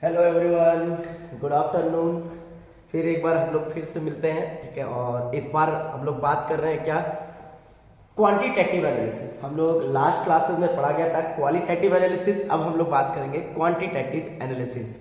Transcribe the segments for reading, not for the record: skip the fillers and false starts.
Hello everyone, good afternoon. फिर एक बार हम लोग फिर से मिलते हैं, ठीक है। और इस बार हम लोग बात कर रहे हैं क्या, क्वांटिटेटिव एनालिसिस। हम लोग लास्ट क्लासेस में पढ़ा गया था क्वालिटेटिव एनालिसिस, अब हम लोग बात करेंगे क्वांटिटेटिव एनालिसिस।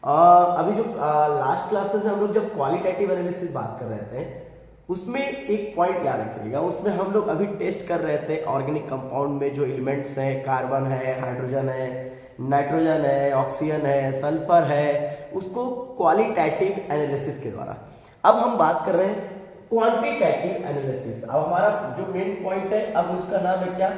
अभी जो लास्ट क्लासेस में हम लोग जब क्वालिटेटिव एनालिसिस बात कर रहे थे उसमें एक पॉइंट याद रखिएगा, उसमें हम लोग अभी टेस्ट कर रहे थे ऑर्गेनिक कंपाउंड में जो एलिमेंट्स हैं, कार्बन है, हाइड्रोजन है, नाइट्रोजन है, ऑक्सीजन है, सल्फर है, उसको क्वालिटेटिव एनालिसिस के द्वारा। अब हम बात कर रहे हैं क्वांटिटेटिव एनालिसिस। अब हमारा जो मेन पॉइंट है, अब उसका नाम है क्या,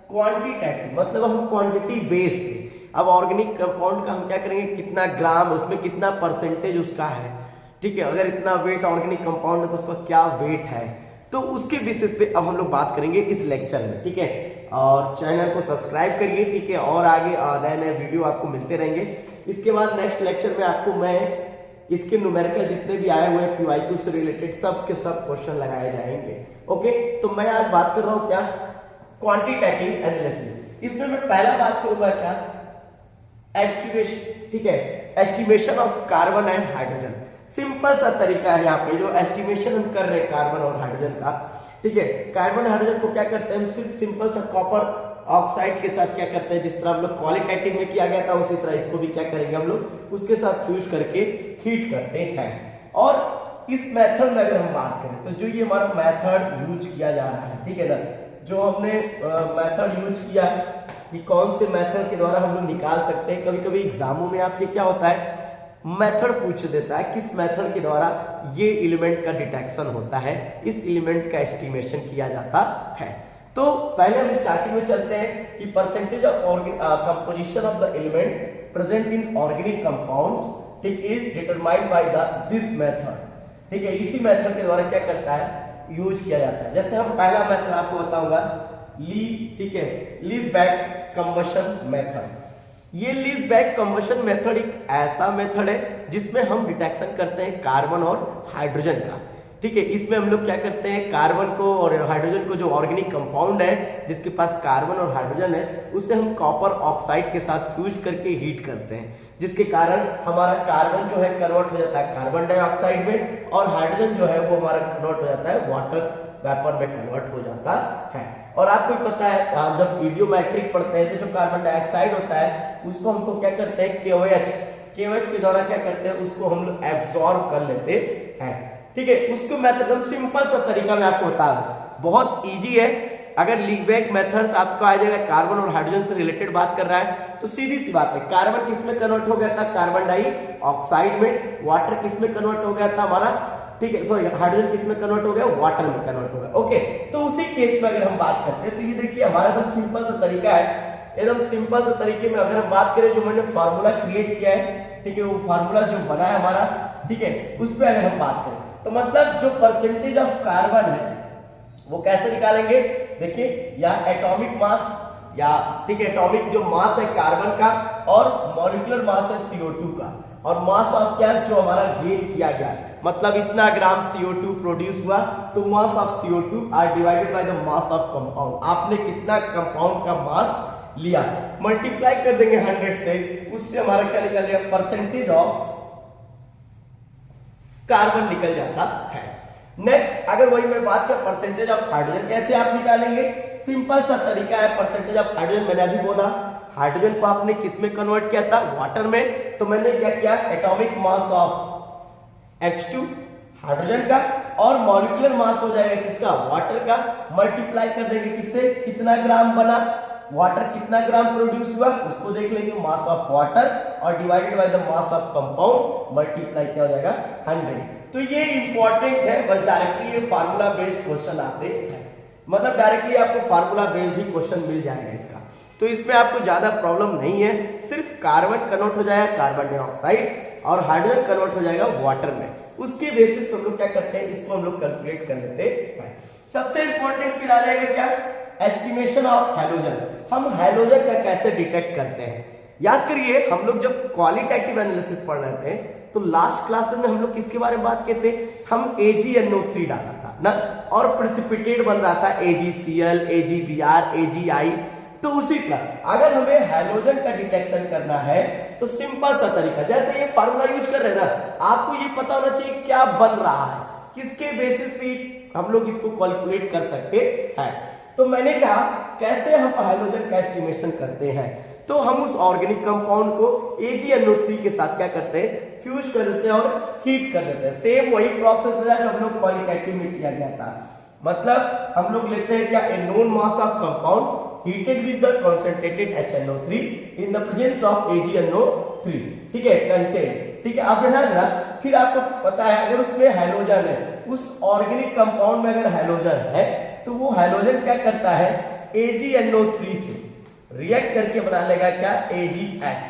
क्वांटिटेटिव। मतलब हम क्वांटिटी बेस्ड, अब ऑर्गेनिक कंपाउंड का हम क्या करेंगे, कितना ग्राम, उसमें कितना परसेंटेज उसका है, ठीक है। अगर इतना वेट ऑर्गेनिक कंपाउंड है तो उसका क्या वेट है, तो उसके बेसिस पे अब हम लोग बात करेंगे इस लेक्चर में, ठीक है। और चैनल को सब्सक्राइब करिए, ठीक है, और आगे नए नए वीडियो आपको मिलते रहेंगे। इसके बाद नेक्स्ट लेक्चर में आपको मैं इसके न्यूमेरिकल जितने भी आए हुए हैं पीवाईक्यू से रिलेटेड सब के सब क्वेश्चन लगाए जाएंगे। ओके, तो मैं आज बात कर रहा हूं क्या, क्वांटिटेटिव एनालिसिस। इसमें मैं पहला बात करूंगा क्या, एस्टिमेशन, ठीक है, estimation of carbon and hydrogen. Simple सा तरीका है यहाँ पे जो एस्टिमेशन हम कर रहे हैं कार्बन और हाइड्रोजन का, ठीक है। कार्बन हाइड्रोजन को क्या करते हैं, सिर्फ सिंपल सा कॉपर ऑक्साइड के साथ क्या करते हैं, जिस तरह हम लोग क्वालिटेटिव में किया गया था उसी तरह इसको भी क्या करेंगे हम लोग, उसके साथ फ्यूज करके हीट करते हैं। और इस मेथड में अगर हम बात करें तो जो ये हमारा मेथड यूज किया जा रहा है, ठीक है ना, जो हमने मेथड यूज किया कि कौन से मेथड के द्वारा हम लोग निकाल सकते हैं। कभी कभी एग्जामों में आपके क्या होता है, मेथड पूछ देता है, किस मेथड के द्वारा ये एलिमेंट का डिटेक्शन होता है, इस एलिमेंट का एस्टिमेशन किया जाता है। तो पहले हम स्टार्टिंग में चलते हैं कि percentage of composition of the element present in organic compounds, ठीक, is determined by this method, ठीक है। इसी मेथड के द्वारा क्या करता है, यूज किया जाता है। जैसे हम पहला मेथड आपको बताऊंगा, ठीक है, लीज बैक कंबशन मेथड। ये लीज बैक कंबशन मेथड एक ऐसा मेथड है जिसमें हम डिटेक्शन करते हैं कार्बन और हाइड्रोजन का, ठीक है। इसमें हम लोग क्या करते हैं, कार्बन को और हाइड्रोजन को, जो ऑर्गेनिक कंपाउंड है जिसके पास कार्बन और हाइड्रोजन है, उसे हम कॉपर ऑक्साइड के साथ फ्यूज करके हीट करते हैं, जिसके कारण हमारा कार्बन जो है कन्वर्ट हो जाता है कार्बन डाइऑक्साइड में, और हाइड्रोजन जो है वो हमारा कन्वर्ट हो जाता है वाटर वेपर में कन्वर्ट हो जाता है। और आपको पता है जब वीडियोमेट्रिक पढ़ते हैं तो जो कार्बन डाइऑक्साइड होता है उसको हमको क्या करते हैं, केओएच के द्वारा क्या करते हैं, उसको हम लोग एब्सॉर्ब कर लेते हैं, ठीक है। उसको मेथड हम सिंपल सा तरीका में आपको बता दूं, बहुत इजी है। अगर लीबैक मेथड्स आपको आ जाएगा, कार्बन और हाइड्रोजन से रिलेटेड बात कर रहा है तो सीधी सी बात है, कार्बन किस में कन्वर्ट हो गया था, कार्बन डाइऑक्साइड में। वाटर किस में कन्वर्ट हो गया था हमारा, ठीक है, सॉरी, हाइड्रोजन किस में कन्वर्ट हो गया, वाटर में कन्वर्ट हो गया। ओके, तो उसी केस में अगर हम बात करते हैं तो ये देखिए हमारा एकदम सिंपल सा तरीका है। एकदम सिंपल से तरीके में अगर हम बात करें, जो मैंने फार्मूला क्रिएट किया है, ठीक है, वो फार्मूला जो बना है हमारा, ठीक है, उस पर अगर हम बात करें तो मतलब जो परसेंटेज ऑफ कार्बन है वो कैसे निकालेंगे, देखिए, या एटॉमिक मास, या ठीक है, एटॉमिक जो मास है कार्बन का, और मॉलिक्यूलर मास है CO2 का, और मास ऑफ क्या, जो हमारा गेन किया गया, मतलब इतना ग्राम CO2 प्रोड्यूस हुआ, तो mass of CO2 are divided by the mass of compound. आपने कितना कंपाउंड का मास लिया, मल्टीप्लाई कर देंगे 100 से, उससे हमारा क्या निकल जाएगा, परसेंटेज ऑफ कार्बन निकल जाता है। नेक्स्ट, अगर वही मैं बात कर परसेंटेज ऑफ हाइड्रोजन, कैसे आप निकालेंगे, सिंपल सा तरीका है। परसेंटेज ऑफ हाइड्रोजन मैंने अभी बोला, हाइड्रोजन को आपने किस में कन्वर्ट किया था, वाटर में, तो मैंने क्या किया, atomic mass of H2 hydrogen का, और मॉलिक्यूलर मास हो जाएगा किसका, वाटर का, मल्टीप्लाई कर देंगे किससे, कितना ग्राम बना, वाटर कितना ग्राम प्रोड्यूस हुआ उसको देख लेंगे, मास ऑफ वाटर, और divided by the mass of compound, multiply क्या हो जाएगा, 100। तो ये इंपॉर्टेंट है, बस डायरेक्टली ये फार्मूला बेस्ड क्वेश्चन आते हैं, मतलब डायरेक्टली आपको फार्मूला बेस्ड ही क्वेश्चन मिल जाएगा इसका। तो इसमें आपको ज्यादा प्रॉब्लम नहीं है, सिर्फ कार्बन कन्वर्ट हो जाएगा कार्बन डाइऑक्साइड, और हाइड्रोजन कन्वर्ट हो जाएगा वाटर में। उसके बेसिस पे हम लोग क्या करते हैं, इसको हम लोग कैलकुलेट कर लेते हैं। सबसे इंपॉर्टेंट फिर आ जाएगा क्या, एस्टिमेशन ऑफ हैलोजन। हम हैलोजन का कैसे डिटेक्ट करते हैं, याद करिए हम लोग जब क्वालिटेटिव एनालिसिस पढ़ रहे थे तो लास्ट क्लास में हम लोग किसके बारे में बात करते थे, हम AgNO3 डाला था ना, और प्रेसिपिटेट बन रहा था AgCl, AgBr, AgI। तो उसी तरह अगर हमें हैलोजन का डिटेक्शन करना है तो सिंपल सा तरीका, जैसे ये फार्मूला यूज कर रहे हैं ना, आपको ये पता होना चाहिए क्या बन रहा है, किसके बेसिस पे हम लोग इसको कैलकुलेट कर सकते हैं। तो मैंने कहा कैसे हम हाइड्रोजन का एस्टिमेशन करते हैं, तो हम उस ऑर्गेनिक कंपाउंड को AgNO3 के साथ क्या करते हैं, फ्यूज कर देते हैं और हीट कर देते हैं। सेम वही प्रोसेस है जो हम लोग क्वालिटेटिव में किया गया था। मतलब हम लोग लेते हैं क्या, a known mass of compound heated with the concentrated HNO3 in the presence of AgNO3, ठीक है, कंटेंट, ठीक है। आप ध्यान देना, फिर आपको पता है अगर उसमें हाइड्रोजन है, उस ऑर्गेनिक कंपाउंड में अगर हाइड्रोजन है तो वो हाइड्रोजन क्या करता है, AgNO3 से रिएक्ट करके बना लेगा क्या, AgX।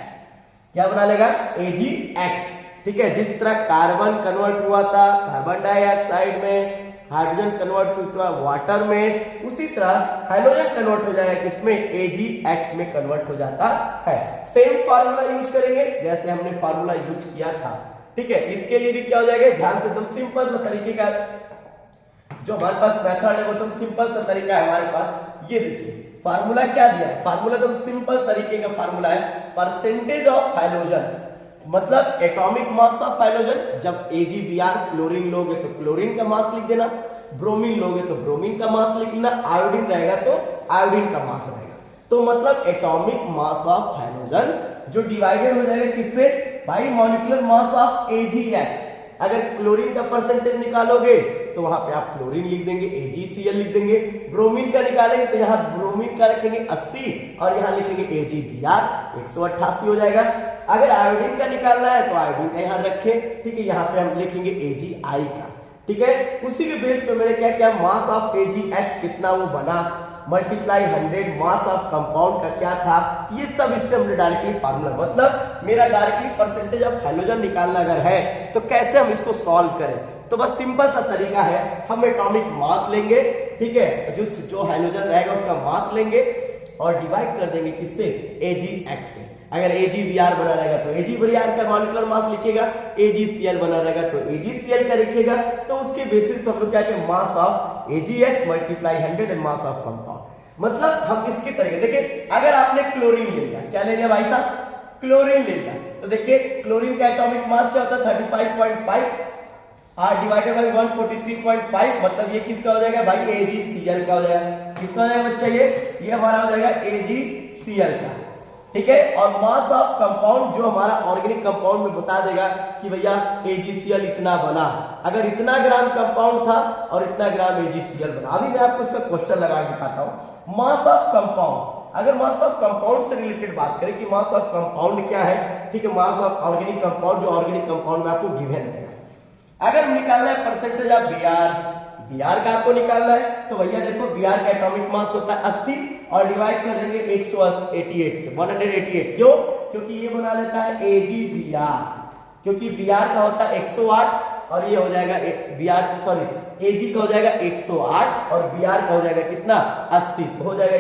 क्या बना लेगा, AgX, ठीक है। जिस तरह कार्बन कन्वर्ट हुआ था कार्बन डाइऑक्साइड में, हाइड्रोजन कन्वर्ट हुआ वाटर में, उसी तरह हाइड्रोजन कन्वर्ट हो जाएगा किसमें, AgX में कन्वर्ट हो जाता है। सेम फार्मूला यूज करेंगे जैसे हमने फार्मूला यूज किया था, ठीक है। इसके लिए भी क्या हो जाएगा, ध्यान से, एकदम सिंपल सा तरीके का जो हमारे पास मेथड है वो एकदम सिंपल सा तरीका है हमारे पास। ये देखिए फार्मूला क्या दिया है, फार्मूला एकदम सिंपल तरीके का फार्मूला है, परसेंटेज ऑफ हाइड्रोजन, मतलब एटॉमिक मास ऑफ हाइड्रोजन। जब AgBr क्लोरीन लोगे तो क्लोरीन का मास लिख देना, ब्रोमीन लोगे तो ब्रोमीन का मास लिख लेना, आयोडीन रहेगा तो आयोडीन का मास रहेगा। तो मतलब एटॉमिक मास ऑफ हाइड्रोजन जो डिवाइडेड हो जाएगा किससे, भाई मॉलिक्यूलर मास ऑफ AgX। अगर क्लोरीन का परसेंटेज निकालोगे तो वहां पे आप क्लोरीन लिख देंगे, AgCl लिख देंगे। ब्रोमीन का निकालेंगे तो यहाँ ब्रोमीन का रखेंगे 80 और यहाँ लिखेंगे AgBr 188 हो जाएगा। अगर आयोडीन का निकालना है तो आयोडीन का यहाँ रखें, ठीक है, यहाँ पे हम लिखेंगे AgI का, ठीक है। उसी के बेस पे मैंने क्या किया, मास ऑफ AgX कितना वो बना, मल्टीप्लाई 100 मास ऑफ कंपाउंड का क्या था, ये सब इससे हमने डायरेक्टली फार्मूला, मतलब मेरा डायरेक्टली परसेंटेज ऑफ हाइड्रोजन निकालना अगर है तो कैसे हम इसको सॉल्व करें। तो बस सिंपल सा तरीका है, हम एटॉमिक मास लेंगे, ठीक है, जो हाइड्रोजन रहेगा उसका मास लेंगे और डिवाइड कर देंगे किससे, AgX से। अगर AgBr बना रहेगा तो AgBr का मॉलिक्यूलर मास लिखेगा, AgCl बना रहेगा तो AgCl का लिखेगा। तो उसके बेसिस पर हम लोग क्या करें, mass of AgX multiply 100 and mass of compound. मतलब हम इसके तरीके देखिए, अगर आपने क्लोरीन ले लिया, क्या ले लिया भाई साहब, क्लोरीन ले लिया, तो देखिए क्लोरीन का एटॉमिक मास क्या होता है 35.5 डिवाइडेड बाय 143.5, मतलब ये किसका हो जाएगा भाई, AgCl का हो जाएगा। किसका हो जाएगा बच्चा, ये हमारा हो जाएगा AgCl का, ठीक है। और मास ऑफ कंपाउंड जो हमारा ऑर्गेनिक कंपाउंड में बता देगा कि भैया AgCl इतना बना, अगर इतना ग्राम कंपाउंड था और इतना ग्राम AgCl बना। अभी मैं आपको इसका क्वेश्चन लगा के दिखाता हूं। मास ऑफ कंपाउंड, अगर मास ऑफ कंपाउंड से रिलेटेड बात करें कि मास ऑफ कंपाउंड क्या है, ठीक है, मास ऑफ ऑर्गेनिक कंपाउंड जो ऑर्गेनिक कंपाउंड में आपको गिवन रहेगा। अगर निकालना है परसेंटेज ऑफ Br का आपको निकालना है तो भैया देखो Br का एटॉमिक मास होता है 80 और डिवाइड कर देंगे 188 से, 188। क्यों, क्योंकि ये बना लेता है AgBr, क्योंकि Br का होता है 108 और ये हो जाएगा Ag का हो जाएगा 108 और Br का हो जाएगा कितना 80, तो हो जाएगा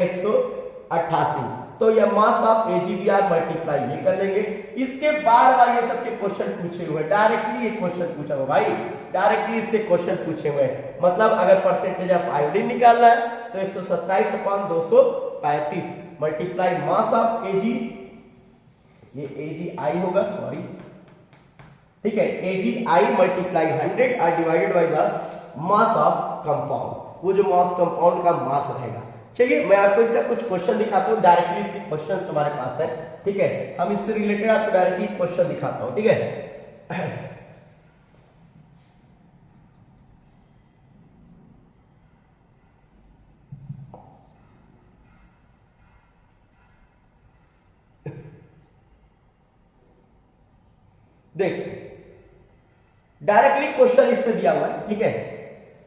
188। तो ये मास ऑफ AgBr मल्टीप्लाई ये कर लेंगे। इसके बार बार ये सबके क्वेश्चन पूछे हुए, डायरेक्टली ये क्वेश्चन पूछा हुआ भाई, डायरेक्टली इससे क्वेश्चन पूछे हुए। मतलब अगर परसेंटेज ऑफ आयोडीन निकालना है तो 127/235 मल्टीप्लाई मास ऑफ Ag, ये AgI होगा, सॉरी, ठीक है, AgI मल्टीप्लाई 100 और divided by the mass of compound, वो जो मास कंपाउंड का मास रहेगा। चलिए मैं आपको इसका कुछ क्वेश्चन दिखाता हूँ, डायरेक्टली इसके क्वेश्चन हमारे पास है, ठीक है, हम इससे रिलेटेड आपको डायरेक्टली क्वेश्चन दिखाता हूँ, ठीक है। देखिए डायरेक्टली क्वेश्चन इस पे दिया हुआ है, ठीक है,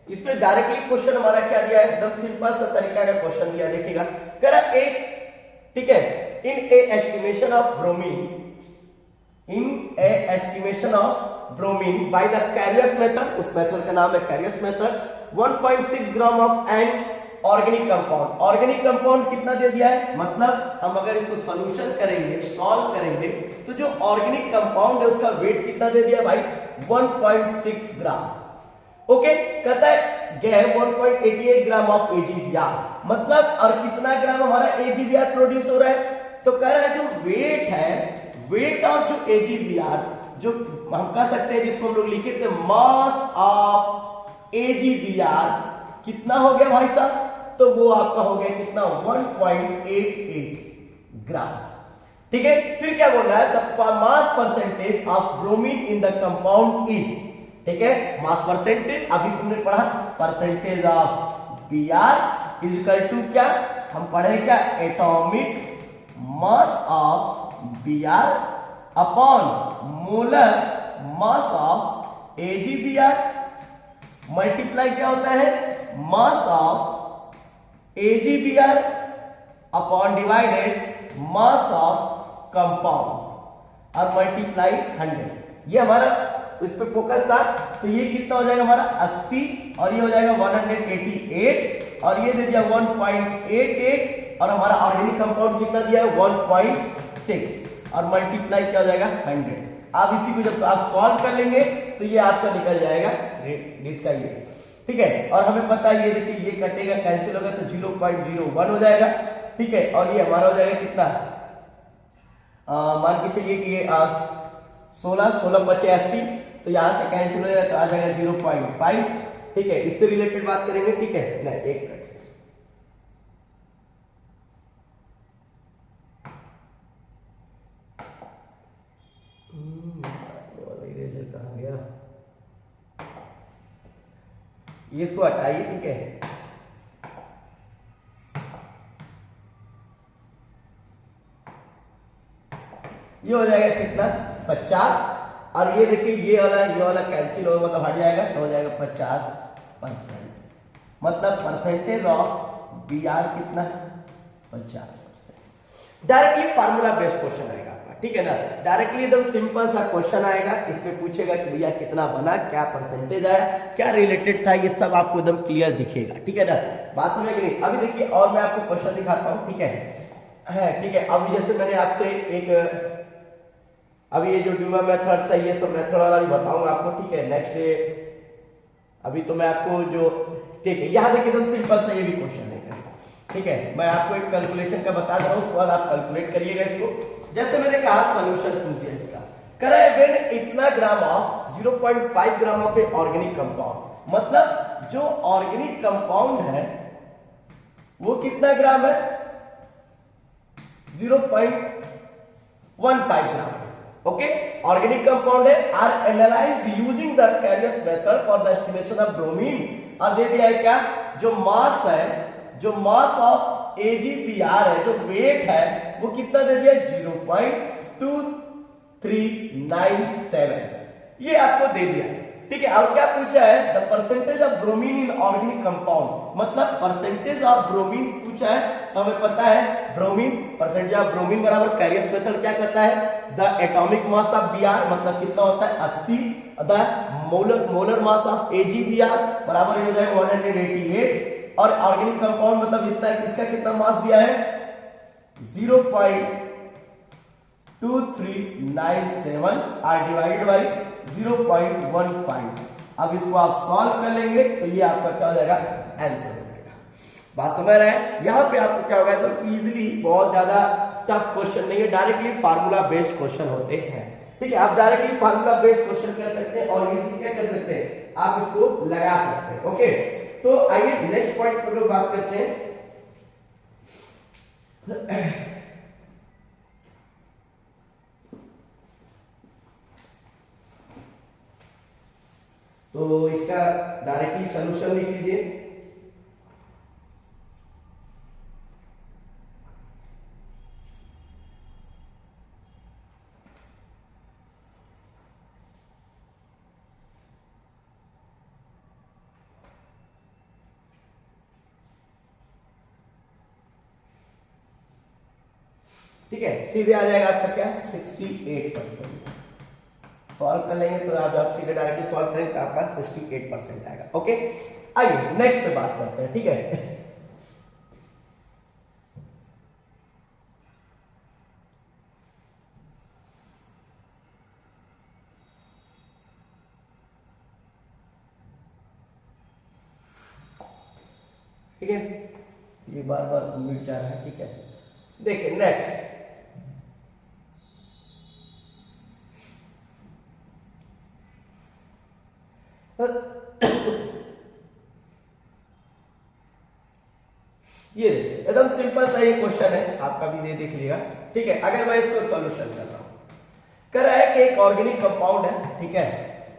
इसमें डायरेक्टली क्वेश्चन हमारा क्या दिया है, एकदम सिंपल सा तरीका का क्वेश्चन दिया, देखिएगा करा एक, ठीक है, in a estimation of bromine by the Carius method, उस मेथड का नाम है Carius method, 1.6 gram of an organic compound. Organic compound कितना दे दिया है, मतलब हम अगर इसको सॉल्यूशन करेंगे, सॉल्व करेंगे, तो जो ऑर्गेनिक कंपाउंड है उसका वेट कितना दे दिया भाई 1.6 ग्राम। ओके, कहता है गैव 1.88 ग्राम ऑफ AgBr, मतलब और कितना ग्राम हमारा AgBr प्रोड्यूस हो रहा है, तो कह रहा है जो वेट है वेट ऑफ जो AgBr, जो हम कह सकते हैं जिसको हम लोग लिखे थे मास ऑफ AgBr कितना हो गया भाई साहब, तो वो आपका हो गया कितना 1.88 ग्राम। ठीक है, फिर क्या बोल रहा है the mass percentage of bromine in the compound is, ठीक है, मास परसेंटेज अभी तुमने पढ़ा percentage of Br is equal to क्या, हम पढ़े क्या atomic mass of Br upon molar mass of AgBr multiply क्या होता है mass of AgBr upon divided mass of compound और मल्टीप्लाई 100। ये हमारा इस पे फोकस था, तो ये कितना हो जाएगा हमारा 80 और ये हो जाएगा 188 और ये दे दिया 1.88 और हमारा ऑर्गेनिक कंपाउंड कितना दिया है 1.6 और मल्टीप्लाई क्या हो जाएगा 100। आप इसी को जब आप सॉल्व कर लेंगे तो ये आपका निकल जाएगा रेट का ये, ठीक है। और हमें पता है ये देखिए ये कटेगा कैंसिल होगा तो 0.01 हो जाएगा, ठीक है। और ये हमारा हो जाएगा कितना, मान के चलिए कि ये 16 बचे 80, तो यहां से कैंसिल हो जाएगा तो आ जाएगा 0.5, ठीक है। इससे रिलेटेड बात करेंगे, ठीक है ना, एक मिनट इरेजर कहां गया, ये इसको हटाइए, ठीक है। ये हो जाएगा कितना 50 और ये देखिए ये वाला कैंसिल हो मतलब हट जाएगा तो हो जाएगा 50%, मतलब परसेंटेज ऑफ Br कितना 50%। डायरेक्टली फार्मूला बेस्ड क्वेश्चन आएगा आपका, ठीक है ना, डायरेक्टली एकदम सिंपल सा क्वेश्चन आएगा। इसमें पूछेगा कि भैया कितना बना, क्या परसेंटेज आया, क्या रिलेटेड था, ये सब आपको एकदम क्लियर दिखेगा, ठीक है ना, बात समझ गए नहीं। अभी देखिए और मैं आपको क्वेश्चन दिखाता हूँ, ठीक है, ठीक है। अब जैसे मैंने आपसे एक अभी ये जो ड्यूमा मेथड्स है ये सब मेथड वाला भी बताऊंगा आपको, ठीक है, नेक्स्ट डे। अभी तो मैं आपको जो, ठीक है, यहाँ देखिए एकदम सिंपल सा ये भी क्वेश्चन है, ठीक है। मैं आपको एक कैलकुलेशन का बता दे रहा हूँ, उसके बाद आप कैलकुलेट करिएगा इसको। जैसे मैंने कहा सोल्यूशन पूछ दिया इसका, करे व्हेन इतना gram of 0.5 gram of A organic compound, मतलब जो ऑर्गेनिक कंपाउंड है वो कितना ग्राम है 0.15 ग्राम, ओके। ऑर्गेनिक कंपाउंड है, are analysed using the Carius method for the estimation of bromine, और दे दिया है क्या, जो मास है, जो मास ऑफ AgBr है, जो वेट है वो कितना दे दिया 0.2397, ये आपको दे दिया, ठीक है। अब क्या पूछा है the percentage of bromine in organic compound, मतलब परसेंटेज ऑफ ब्रोमीन पूछा है, तो हमें पता है ब्रोमीन परसेंटेज ऑफ ब्रोमीन बराबर कैरियस मेथड क्या करता है the atomic mass of Br, मतलब कितना होता है 80, the molar mass of AgBr बराबर हो जाएगा 188, और ऑर्गेनिक कंपाउंड मतलब इतना, इसका कितना मास दिया है 0.2397 और डिवाइडेड बाय 0.15। अब इसको आप सॉल्व कर लेंगे तो ये आपका क्या हो जाएगा आंसर हो जाएगा। बात समझ रहे हैं, यहाँ पे आपको क्या होगा तो इजीली, बहुत ज्यादा टफ क्वेश्चन नहीं है, डायरेक्टली फार्मूला बेस्ड क्वेश्चन होते हैं, ठीक है। आप डायरेक्टली फार्मूला बेस्ड क्वेश्चन कर सकते हैं और इजीली क्या कर सकते हैं आप इसको लगा सकते हैं, ओके। तो आइए नेक्स्ट पॉइंट पर लोग बात करते हैं। तो इसका डायरेक्टली सॉल्यूशन लिख लीजिए। ठीक है, सीधे आ जाएगा आपका क्या 68%। सॉल्व कर लेंगे तो आप सीधे डायरेक्टली सॉल्व करेंगे तो आपका 68% आएगा, ओके। आइए नेक्स्ट पे बात करते हैं, ठीक है। ठीक है, ये बार बार मिट जा रहा है, ठीक है। देखिए नेक्स्ट ये देखिए एकदम सिंपल सा ये क्वेश्चन है, आपका भी ये देख लिएगा। ठीक है, अगर मैं इसको सॉल्यूशन कर रहा हूं, कर रहा है कि एक ऑर्गेनिक कंपाउंड है। ठीक है,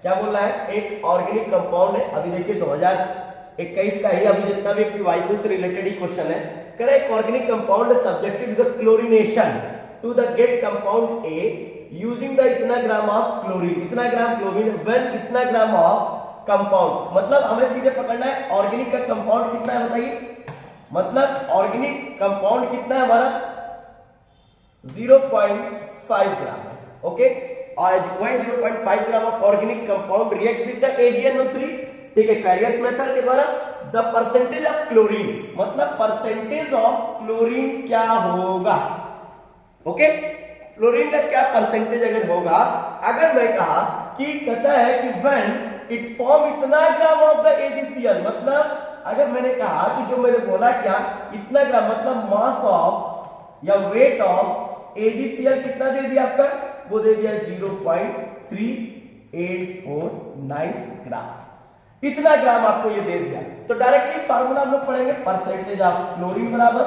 क्या बोल रहा है, एक ऑर्गेनिक कंपाउंड है। अभी देखिए 2021 का ही अभी जितना भी वायु से रिलेटेड ही क्वेश्चन है। कर रहा है एक organic compound subjected to the chlorination to the get compound A using the इतना ग्राम ऑफ क्लोरीन, इतना ग्राम क्लोरीन व्हेन इतना ग्राम ऑफ कंपाउंड। मतलब हमें सीधे पकड़ना है ऑर्गेनिक का कंपाउंड कितना है बताइए, मतलब ऑर्गेनिक कंपाउंड कितना है हमारा 0.5 ग्राम है। ओके, और 0.5 gram of organic compound react with the AgNO3। ठीक है, कैरियस मेथड के द्वारा द परसेंटेज ऑफ क्लोरीन, मतलब परसेंटेज ऑफ क्लोरीन क्या होगा। ओके, क्लोरीन का क्या परसेंटेज अगर होगा, अगर मैं कहा कि कहता है कि व्हेन इट फॉर्म इतना ग्राम ऑफ द AgCl, मतलब अगर मैंने कहा कि जो मैंने बोला क्या इतना ग्राम, मतलब मास ऑफ या वेट ऑफ AgCl कितना दे दिया आपका, वो दे दिया 0.3849 ग्राम, इतना ग्राम आपको ये दे दिया। तो डायरेक्टली फार्मूला हम लोग पढ़ेंगे, परसेंटेज ऑफ क्लोरीन बराबर,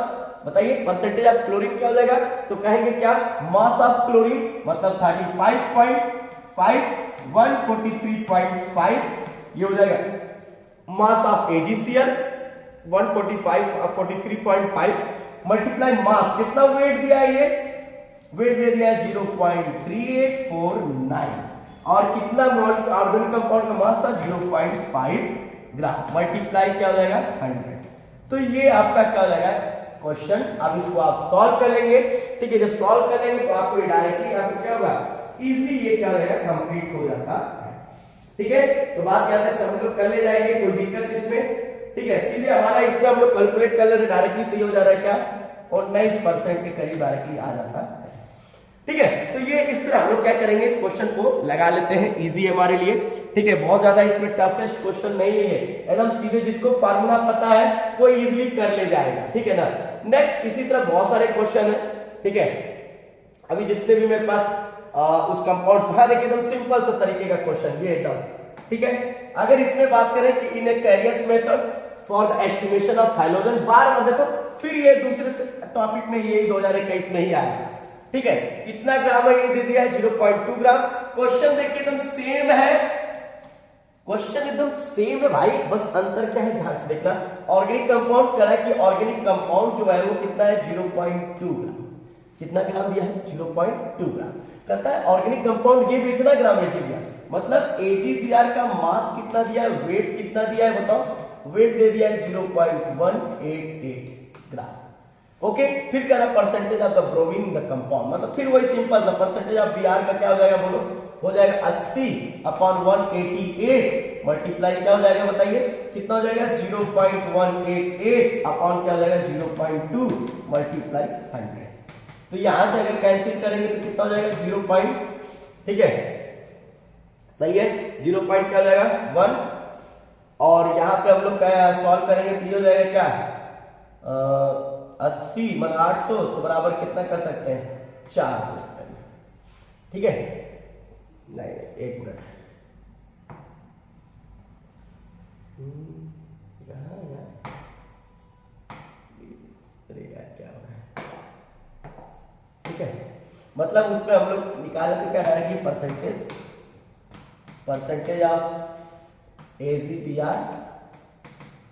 बताइए परसेंटेज ऑफ क्लोरीन क्या हो जाएगा, तो कहेंगे क्या, मास ऑफ क्लोरीन मतलब 35.5 143.5, ये हो जाएगा मास ऑफ AgCl 143.5 मल्टीप्लाई मास, कितना वेट दिया है, ये वेट दे दिया है 0.3849, और कितना ऑर्गेनिक कंपाउंड का मास था 0.5 ग्राम, मल्टीप्लाई क्या हो जाएगा 100। तो ये आपका क्या हो जाएगा क्वेश्चन। अब इसको आप सॉल्व कर लेंगे। ठीक है, जब सॉल्व कर लेंगे तो आपको डायरेक्टली आपको क्या होगा, इजीली ये क्या हो जाएगा, कंप्लीट हो जाता है। ठीक है, तो बात क्या है, सब लोग कर ले जाएंगे, कोई दिक्कत इसमें। ठीक है, सीधे हमारा इसमें हम लोग कैलकुलेट कर ले रहे डायरेक्टली, तो ये हो जा रहा है क्या 19% के करीब डायरेक्टली आ जाता है। ठीक है, तो ये इस तरह हम लोग क्या करेंगे, इस क्वेश्चन को लगा लेते हैं, इजी है हमारे लिए। ठीक है, बहुत ज्यादा इसमें टफेस्ट क्वेश्चन नहीं है, एकदम सीधे जिसको फार्मूला पता है वो इजीली कर ले जाएगा। ठीक है ना। नेक्स्ट इसी तरह बहुत सारे क्वेश्चन है। ठीक है, अभी जितने भी मेरे पास उस कंपाउंड, हाँ देखिए एकदम सिंपल सा तरीके का क्वेश्चन ये एकदम। ठीक है, अगर इसमें बात करें कि in a Carius method for the estimation of hydrogen, बार में देखो फिर ये दूसरे टॉपिक में ये 2021 में ही आया। ठीक है, इतना ग्राम है, ये दे दिया है 0.2 ग्राम। क्वेश्चन देखिए एकदम सेम है, क्वेश्चन एकदम सेम है भाई, बस अंतर क्या है ध्यान से देखना। ऑर्गेनिक कंपाउंड करा कि ऑर्गेनिक कंपाउंड जो है वो कितना है 0.2 ग्राम, कितना ग्राम दिया है 0.2 ग्राम। कहता है ऑर्गेनिक कंपाउंड ये भी इतना ग्राम दिया, मतलब AgBr का मास कितना दिया है, वेट कितना दिया है बताओ, वेट दे दिया है 0.188 ग्राम। ओके, फिर क्या है percentage of the bromine the compound, मतलब फिर वही सिंपल सा परसेंटेज ऑफ Br का क्या हो जाएगा बोलो, हो जाएगा 80/188 मल्टीप्लाई क्या हो जाएगा बताइए, कितना हो जाएगा 0.188 अपॉन क्या हो जाएगा 0.2 मल्टीप्लाई 100। तो यहां से अगर कैंसिल करेंगे तो कितना हो जाएगा 0. ठीक है, सही है, 0. क्या हो जाएगा 1, और यहां पे हम लोग क्या सॉल्व करेंगे तो ये हो जाएगा क्या 80 मतलब 800, तो बराबर कितना कर सकते हैं 400। ठीक है, नहीं एक मिनट, क्या हो रहा है। ठीक है, मतलब उसमें हम लोग निकाले थे क्या डायरेक्टली परसेंटेज ऑफ AgBr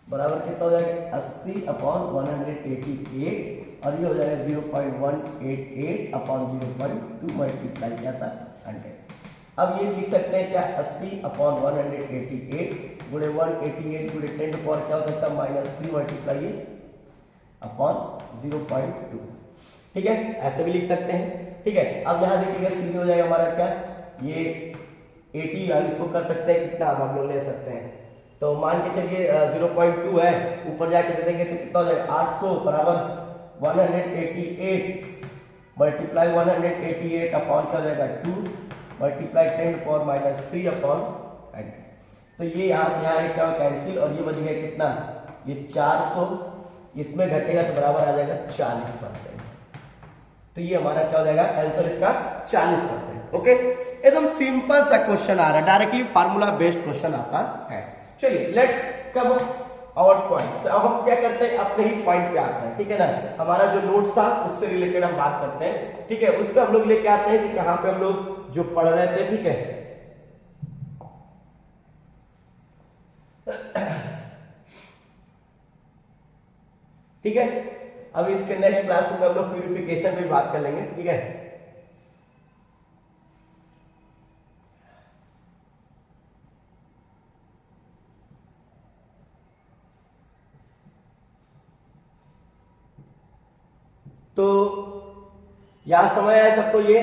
बराबर कितना हो जाएगा 80/188, और ये हो जाएगा 0.188/0.2 मल्टीप्लाई क्या था 100। अब ये लिख सकते हैं क्या 80/188 गुणे 188 गुणे 10 क्या हो सकता है -3 मल्टीप्लाई अपॉन 0.2। ठीक है, ऐसे भी लिख सकते हैं। ठीक है, अब यहाँ देखिएगा सीधे हो जाएगा हमारा क्या ये 80, इसको कर सकते हैं कितना हम लोग ले सकते हैं, तो मान के चलिए 0.2 है, ऊपर जाके दे देंगे तो कितना हो जाएगा 800 बराबर 188 मल्टीप्लाई 188 अपॉन क्या हो जाएगा 2 मल्टीप्लाई 10⁻³ अपॉन 100। तो ये यहाँ से यहाँ क्या कैंसिल, और ये बच गया कितना, ये 400, इसमें घटेगा तो बराबर आ जाएगा 40%। तो ये हमारा क्या हो जाएगा आंसर इसका 40%। ओके, एकदम सिंपल सा क्वेश्चन आ रहा है, डायरेक्टली फार्मूला बेस्ड क्वेश्चन आता है। चलिए लेट्स कम और पॉइंट। अब हम क्या करते हैं, अपने ही पॉइंट पे आते हैं, ठीक है ना। हमारा जो नोट्स था उससे रिलेटेड हम बात करते हैं, ठीक है। उस पर हम लोग लेके आते हैं कि कहां पे हम लोग जो पढ़ रहे थे, ठीक है। ठीक है, अब इसके नेक्स्ट क्लास में हम लोग प्यूरिफिकेशन पे बात कर लेंगे, ठीक है। तो यहां समझ आया सबको, ये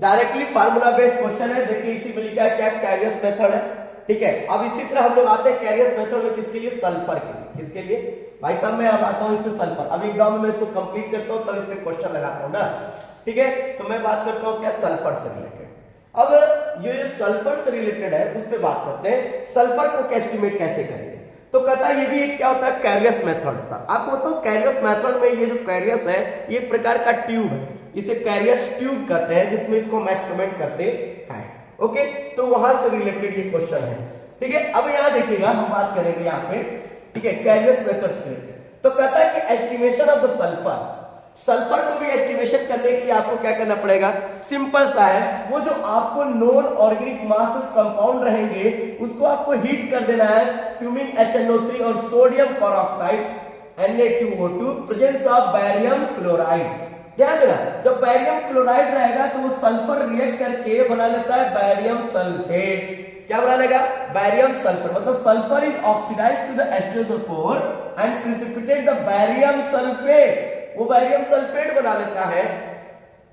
डायरेक्टली फार्मूला बेस्ड क्वेश्चन है। देखिए इसी में लिखा है क्या, कैरियस मेथड है, ठीक है। अब इसी तरह हम लोग आते हैं कैरियस मेथड में, किसके लिए, सल्फर के लिए। किसके लिए भाई साहब, मैं अब आता हूं इसमें सल्फर। अब एग्जाम में मैं इसको कंप्लीट करता हूं तब इस पे क्वेश्चन लगाता हूं ना, ठीक है। तो मैं बात करता हूं क्या, सल्फर से रिलेटेड। अब ये जो सल्फर से रिलेटेड है उस पर बात करते हैं, सल्फर को एस्टिमेट कैसे करेंगे। तो कहता है ये भी एक क्या होता है, कैरियस मेथड था। आपको बताऊं कैरियस मेथड में ये जो कैरियस है ये एक प्रकार का ट्यूब है, इसे कैरियस ट्यूब कहते हैं, जिसमें इसको हम एक्सपेरिमेंट करते हैं। ओके, तो वहां से रिलेटेड ये क्वेश्चन है, ठीक है। अब यहां देखिएगा हम बात करेंगे यहाँ पे, ठीक है, कैरियस मेथड्स के। तो कहता है कि estimation of the sulphur, sulphur को भी एस्टिमेशन करने के लिए आपको क्या करना पड़ेगा, सिंपल सा है, वो जो आपको नॉन ऑर्गेनिक मासेस कंपाउंड रहेंगे उसको आपको हीट कर देना है, फ्यूमिंग HNO3 और sodium peroxide Na2O2 presence of barium chloride. ध्यान देना, जब बैरियम क्लोराइड रहेगा तो वो सल्फर रिएक्ट करके बना लेता है बैरियम सल्फेट। क्या बना लेगा, बैरियम सल्फर, मतलब sulphur is oxidised to the H2SO4 and precipitate the barium sulphate, वो बैरियम सल्फेट बना लेता है।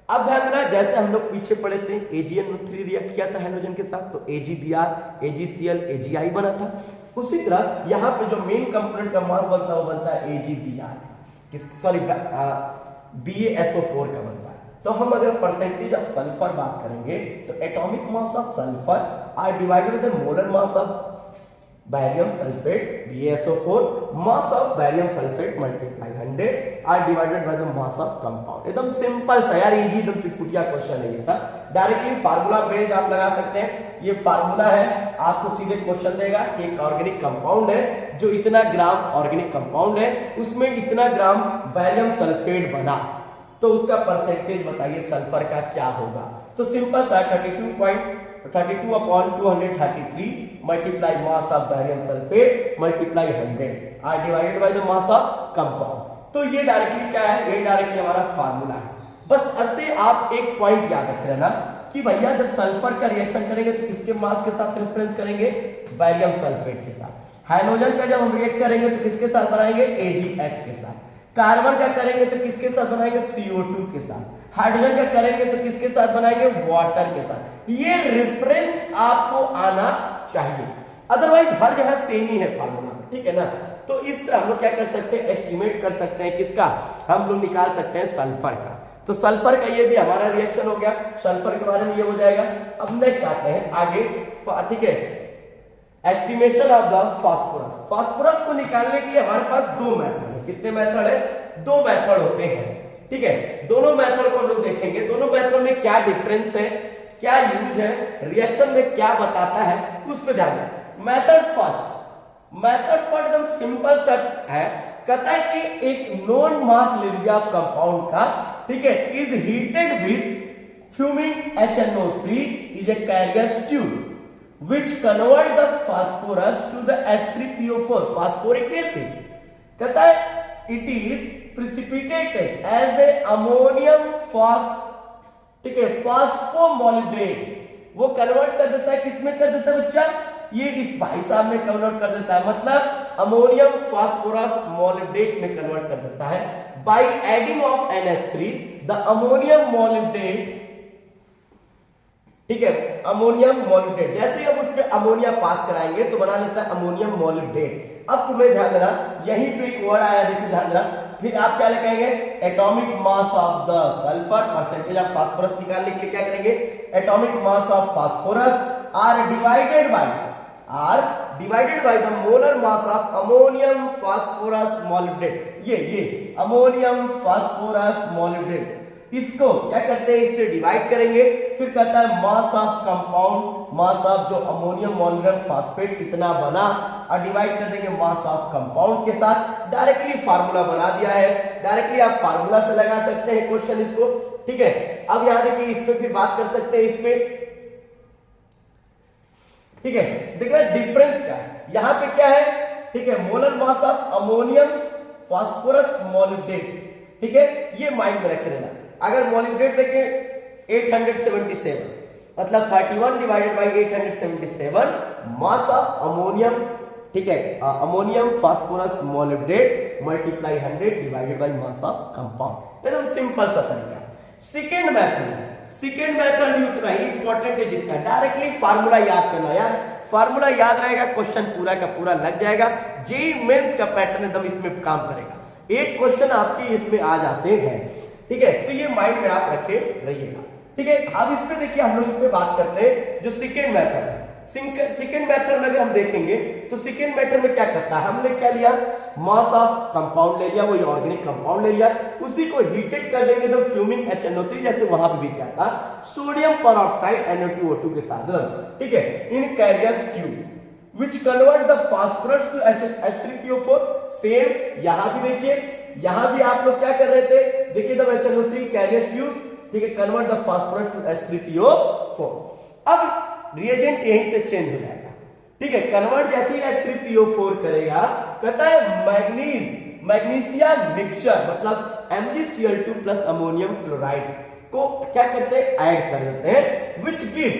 अब ध्यान देना, जैसे हम लोग पीछे पढ़े थे AgNO3 रिएक्ट किया था हाइड्रोजन के साथ, तो AgBr, AgCl, AgI बना था। उसी तरह यहाँ पे जो मेन कंपोनेंट का मास बनता है वो बनता है AgBr, सॉरी BaSO4 का बनता है। तो हम अगर परसेंटेज ऑफ सल्फर बात करेंगे तो atomic mass of sulphur are divided with the molar mass of barium sulphate BaSO4, mass of barium sulphate multiply 100 are divided by the mass of compound. एकदम सिंपल सा यार, इजी एकदम चुटपुटिया question है ये sir. Directly formula based आप लगा सकते हैं, ये फार्मूला है, आपको सीधे क्वेश्चन देगा कि एक ऑर्गेनिक कंपाउंड है, जो इतना ग्राम ऑर्गेनिक कंपाउंड है उसमें इतना ग्राम बैरियम सल्फेट बना, तो उसका परसेंटेज बताइए सल्फर का क्या होगा। तो सिंपल सा 32 upon 233 multiply mass of barium sulphate multiply 100 are divided by the mass of compound. तो ये डायरेक्टली क्या है, ये डायरेक्टली हमारा फार्मूला है। बस अर्थे आप एक पॉइंट याद रख लेना कि भैया जब सल्फर का रिएक्शन करेंगे तो किसके मास के साथ रेफरेंस करेंगे, बैरियम सल्फेट के साथ। हाइड्रोजन का जब हम रिएक्ट करेंगे तो किसके साथ बनाएंगे, AgX के साथ। कार्बन का करेंगे तो किसके साथ बनाएंगे, CO2 के साथ। हाइड्रोजन का करेंगे तो किसके साथ बनाएंगे, वाटर के साथ। ये रेफरेंस आपको आना चाहिए, अदरवाइज हर जगह सेम ही है फार्मूला, ठीक है ना। तो इस तरह हम लोग क्या कर सकते हैं, एस्टिमेट कर सकते हैं किसका, हम लोग निकाल सकते हैं सल्फर का। तो सल्फर का ये भी हमारा रिएक्शन हो गया, सल्फर के बारे में ये हो जाएगा। अब नेक्स्ट आते हैं आगे, ठीक है, estimation of the phosphorus. Phosphorus को निकालने के लिए हमारे पास दो मेथड है। कितने मेथड है, दो मेथड होते हैं, ठीक है। दोनों मेथड को हम लोग देखेंगे, दोनों मेथड में क्या डिफरेंस है, क्या यूज है, रिएक्शन में क्या बताता है, उस पर ध्यान दें। मेथड फर्स्ट एकदम सिंपल सा है, कहता है कि एक नॉन मास ले लीजिए आप कंपाउंड का, ठीक है, is heated with fuming HNO3 is a Carius tube which convert the phosphorus to the H3PO4 phosphoric acid। कहता है it is precipitated as a ammonium ठीक है, phosphomolybdate। वो कन्वर्ट कर देता है, किसमें कर देता है बच्चा, ये इस भाई साहब में कन्वर्ट कर देता है, मतलब अमोनियम फास्फोरस मोलिब्डेट में कन्वर्ट कर देता है by adding of NH3 the ammonium molybdate, ठीक है, अमोनियम मोलिब्डेट। जैसे ही हम उसमें अमोनिया पास कराएंगे तो बना लेता है अमोनियम मोलिब्डेट। अब तुम्हें ध्यान देना, यहीं पे एक वर्ड आया, देखिए ध्यान देना, फिर आप क्या लिखेंगे, atomic mass of the sulphur, percentage of phosphorus निकालने के लिए क्या करेंगे, atomic mass of phosphorus are divided by the molar mass of ammonium phosphorus molybdate. ये अमोनियम फास्फोरस मोलिब्डेट, इसको क्या करते हैं, इससे डिवाइड करेंगे, फिर कहता है mass of compound, mass of जो अमोनियम मॉलिक्यूलर फास्फेट कितना बना, और डिवाइड कर देंगे मास ऑफ कंपाउंड के साथ। डायरेक्टली फार्मूला बना दिया है, डायरेक्टली आप फार्मूला से लगा सकते हैं क्वेश्चन इसको, ठीक है। अब यहां देखिए इस पे फिर बात कर सकते हैं, इस पे ठीक है। देखिए डिफरेंस क्या है, यहां पे क्या है, ठीक है, molar mass of ammonium phosphorus मॉलिब्डेट, ठीक है, ये माइंड में रखे रहना। अगर मॉलिब्डेट देखें 877, मतलब 31 divided by 877 mass of ammonium, ठीक है, ammonium phosphorus मॉलिब्डेट multiply 100 divided by mass of compound. एकदम सिंपल सा तरीका। सेकेंड मेथड भी उतना ही इंपॉर्टेंट है जितना डायरेक्टली फार्मूला याद करना। यार फार्मूला याद रहेगा, क्वेश्चन पूरा का पूरा लग जाएगा। जेईई मेंस का पैटर्न एकदम इसमें काम करेगा, एक क्वेश्चन आपके इसमें आ जाते हैं, ठीक है। तो ये माइंड में आप रखे रहिएगा, ठीक है। अब इस पे देखिए हम लोग इस पे बात करते हैं जो सेकेंड मेथड है। सेकेंड मेथड में अगर हम देखेंगे तो सेकेंड मेथड में क्या करता है, हमने क्या लिया, मास ऑफ कंपाउंड ले लिया, वही ऑर्गेनिक कंपाउंड ले लिया, उसी को हीटेड कर देंगे तो फ्यूमिंग HNO3, जैसे वहां पे भी क्या था, सोडियम पेरोक्साइड NO2O2 के साथ, ठीक है, in carriers tube which convert the phosphorus to H3PO4। Same यहां भी देखिए, यहां भी आप लोग क्या कर रहे थे, देखिए द HNO3 कैरियर्स ट्यूब, ठीक है, convert the phosphorus to H3PO4। अब रिएजेंट यहीं से चेंज हो जाएगा, ठीक है, कन्वर्ट जैसे ही H3PO4 करेगा, कहता है मैग्नीशियम मिक्सचर, मतलब MgCl2 प्लस अमोनियम क्लोराइड को क्या करते हैं, ऐड कर देते हैं, which give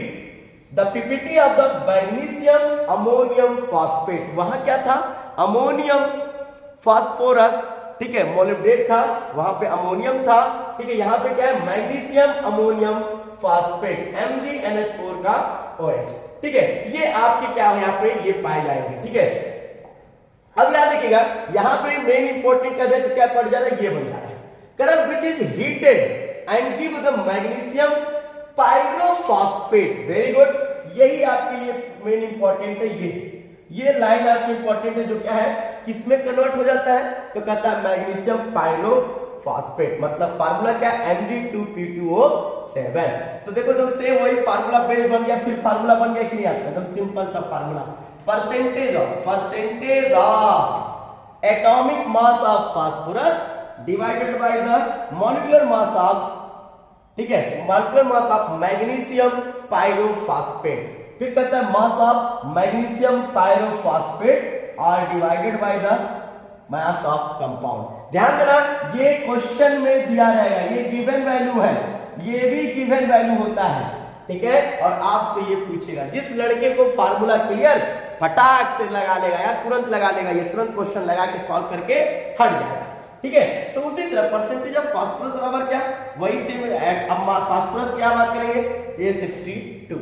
the PPT of the magnesium ammonium phosphate. वहां क्या था, अमोनियम फास्फोरस, ठीक है, मॉलिब्डेट था, वहां पे अमोनियम था, ठीक है, यहां पे क्या है, मैग्नीशियम अमोनियम फास्फेट MgNH4 का OH, ठीक है। ये आपके क्या है, यहाँ पे ये पाए जाएंगे, ठीक है। अब याद रखिएगा, यहाँ पे मेन इंपॉर्टेंट क्या पड़ जा रहा है, ये बन जा रहा है, current which is heated and give the magnesium pyrophosphate. Very good, यही आपके लिए मेन इंपॉर्टेंट है। ये लाइन आपकी इंपॉर्टेंट है, जो क्या है, किसमें कन्वर्ट हो जाता है, तो कहता है मैग्नीशियम पायरोफॉस्फेट, मतलब फार्मूला क्या, Mg2P2O7। तो देखो एकदम सेम वही फार्मूला बेस बन गया, फिर फार्मूला बन गया कि नहीं आपका, एकदम सिंपल सा formula, percentage of atomic mass of phosphorus divided by the molecular mass of, ठीक है, molecular mass of magnesium pyrophosphate. फिर कहता है mass of magnesium pyrophosphate are divided by the mass of compound. ध्यान देना, ये क्वेश्चन में दिया रहेगा, ये गिवन वैल्यू है, ये भी गिवन वैल्यू होता है, ठीक है। और आपसे ये पूछेगा, जिस लड़के को फार्मूला क्लियर फटाक से लगा लेगा, यार तुरंत लगा लेगा, ये तुरंत क्वेश्चन लगा के सॉल्व करके हट जाएगा, ठीक है। तो उसी तरह परसेंटेज ऑफ फास्फोरस बराबर क्या, वही से अब फास्फोरस क्या बात करेंगे, ये 62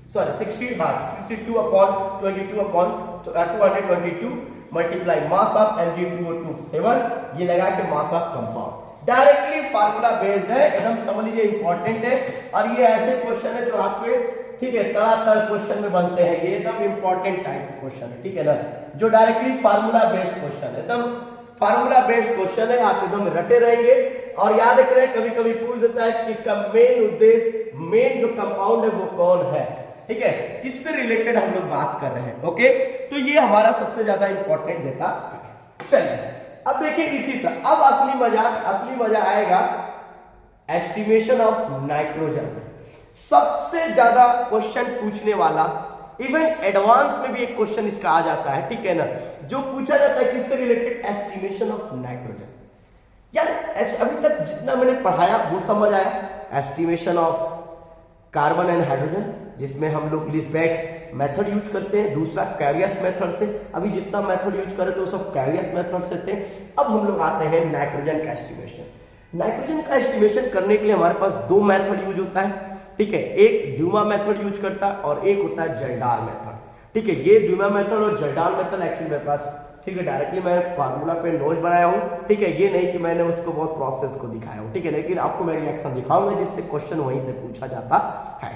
62 upon 22 upon 222 multiply mass of Mg2O2 7, ये लगा के मास of compound. Directly formula based है, एकदम समझ लीजिए, इंपॉर्टेंट है। और ये ऐसे क्वेश्चन है जो आपके, ठीक है, तड़ातड़ क्वेश्चन में बनते हैं, ये एकदम इंपॉर्टेंट टाइप के क्वेश्चन है, ठीक है ना, जो डायरेक्टली फार्मूला बेस्ड क्वेश्चन है, एकदम फार्मूला बेस्ड क्वेश्चन है, आप एकदम रटे रहेंगे। और याद रखें, कभी कभी पूछ देता है कि इसका मेन उद्देश्य, मेन जो कंपाउंड है वो कौन है, ठीक है, इससे रिलेटेड हम लोग बात कर रहे हैं, ओके। तो ये हमारा सबसे ज्यादा इंपॉर्टेंट देता है। चलिए अब देखिए इसी तरह, अब असली मजा आएगा एस्टिमेशन ऑफ नाइट्रोजन। सबसे ज्यादा क्वेश्चन पूछने वाला, इवन एडवांस में भी एक क्वेश्चन इसका आ जाता है, ठीक है ना, जो पूछा जाता है किससे रिलेटेड, एस्टिमेशन ऑफ नाइट्रोजन। यार अभी तक जितना मैंने पढ़ाया वो समझ आया, estimation of carbon and hydrogen, जिसमें हम लोग लिस्बेक मेथड यूज करते हैं, दूसरा कैरियस मेथड से, अभी जितना मेथड यूज करे तो सब कैरियस मेथड से थे। अब हम लोग आते हैं नाइट्रोजन का एस्टिमेशन। नाइट्रोजन का एस्टिमेशन करने के लिए हमारे पास दो मेथड यूज होता है, ठीक है, एक ड्यूमा मेथड यूज करता है और एक होता है जल्डाल मेथड, ठीक है। ये ड्यूमा मेथड और जल्डाल मेथड एक्चुअली मेरे पास, ठीक है, डायरेक्टली मैं फार्मूला पे नोट बनाया हूँ, ठीक है, ये नहीं कि मैंने उसको बहुत प्रोसेस को दिखाया हूँ, ठीक है, लेकिन आपको मैं रिएक्शन दिखाऊंगा जिससे क्वेश्चन वहीं से पूछा जाता है,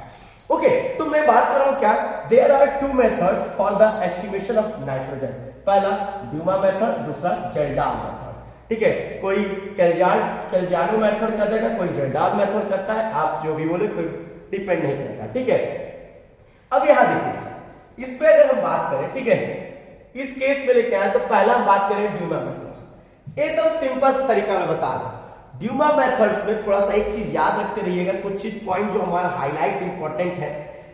ओके। तो मैं बात कर रहा हूँ क्या, there are two methods for the estimation of nitrogen, पहला ड्यूमा मेथड, दूसरा जल्डाल मेथड, ठीक है, कोई कैल्जानो मेथड कर देगा, कोई जर्डाल मेथड करता है, आप जो भी बोले कोई डिपेंड नहीं करता। ठीक है, अब यहां देखिए इस पे अगर हम बात करें, ठीक है, इस केस में लेके आए तो पहला हम बात करें ड्यूमा मेथड। एकदम सिंपल सा तरीका मैं बता रहा हूं। ड्यूमा मेथड्स में थोड़ा सा एक चीज याद रखते रहिएगा, कुछ चीज पॉइंट जो हमारा हाईलाइट इंपॉर्टेंट है।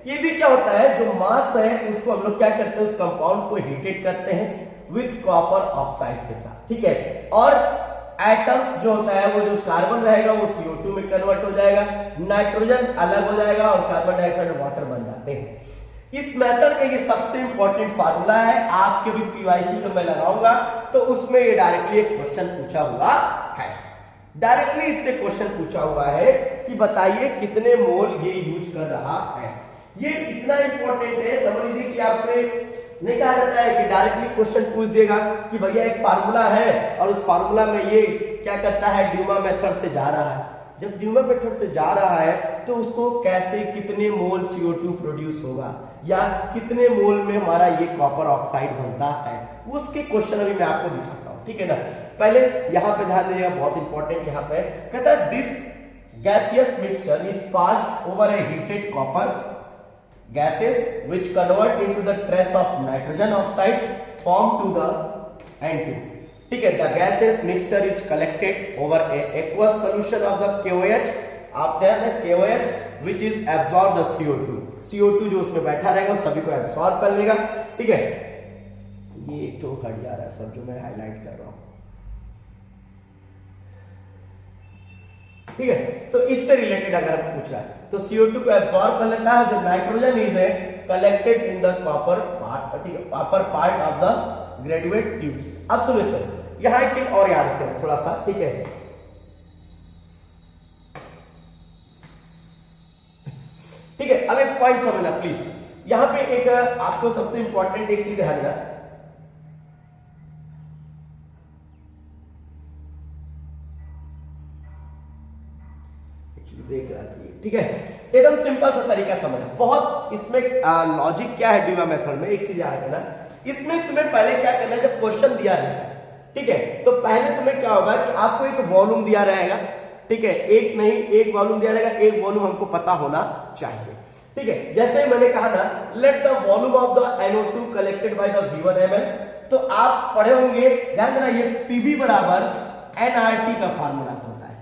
ये भी क्या होता है, जो मास है उसको हम लोग क्या करते हैं, उस कंपाउंड को हीटेड करते हैं विथ कॉपर ऑक्साइड के साथ। ठीक है, और एटम्स जो होता है वो जो कार्बन रहेगा वो CO2 में कन्वर्ट हो जाएगा, नाइट्रोजन अलग हो जाएगा और कार्बन डाइऑक्साइड वाटर बन जाते हैं। इस मेथड का ये सबसे इंपॉर्टेंट फार्मूला है, आपके भी PYQ जो मैं लगाऊंगा तो उसमें ये डायरेक्टली एक क्वेश्चन पूछा हुआ है। डायरेक्टली इससे क्वेश्चन पूछा हुआ है कि बताइए कितने मोल ये यूज कर रहा है। ये इतना इंपॉर्टेंट है, समझ लीजिए कि आपसे नहीं कहा जाता है कि डायरेक्टली क्वेश्चन पूछ देगा कि भैया एक फार्मूला है और उस फार्मूला में ये क्या करता है, ड्यूमा मेथड से जा रहा है। जब ड्यूमा मेथड से जा रहा है तो उसको कैसे कितने मोल CO2 प्रोड्यूस होगा या कितने मोल में हमारा ये कॉपर ऑक्साइड बनता है, उसके क्वेश्चन अभी मैं आपको दिखाता हूं। ठीक है ना, पहले यहां पे ध्यान दीजिएगा, बहुत इंपॉर्टेंट यहां पे कहता है this gaseous mixture is passed over A heated copper gases which convert into the trace of nitrogen oxide formed to the N2. ठीक है, the gases mixture is collected over a aqueous solution of the KOH, आप ध्यान दें KOH which is absorb the CO2, CO2 जो उसमें बैठा रहेगा सभी को एब्सॉर्ब कर लेगा। ठीक है, ये एक तो हट जा रहा है सब जो मैं हाईलाइट कर रहा हूं। ठीक है, तो इससे रिलेटेड अगर पूछ रहा है तो CO2 को एब्सॉर्ब कर लेता है, जो nitrogen is collected in the copper part, ठीक है, copper part of the graduate tubes. अब सुनिए, यहां एक चीज और याद रखना थोड़ा सा। ठीक है, ठीक है, अब एक पॉइंट समझना प्लीज। यहां पे एक आपको सबसे इंपॉर्टेंट एक चीज ध्यान देना, देख रहा था। ठीक है, एकदम सिंपल सा तरीका समझना, बहुत इसमें लॉजिक क्या है ड्यूमा मेथड में, एक चीज याद रखना। इसमें तुम्हें पहले क्या करना है, जब क्वेश्चन दिया रहेगा, ठीक है, तो पहले तुम्हें क्या होगा कि आपको एक वॉल्यूम दिया रहेगा। ठीक है, एक नहीं एक वॉल्यूम दिया रहेगा, एक वॉल्यूम हमको पता होना चाहिए। ठीक है, जैसे मैंने कहा ना, let the volume of the NO2 collected by the V1 ml, तो आप पढ़े होंगे, ध्यान देना, ये PV बराबर nRT का फार्मूला होता है।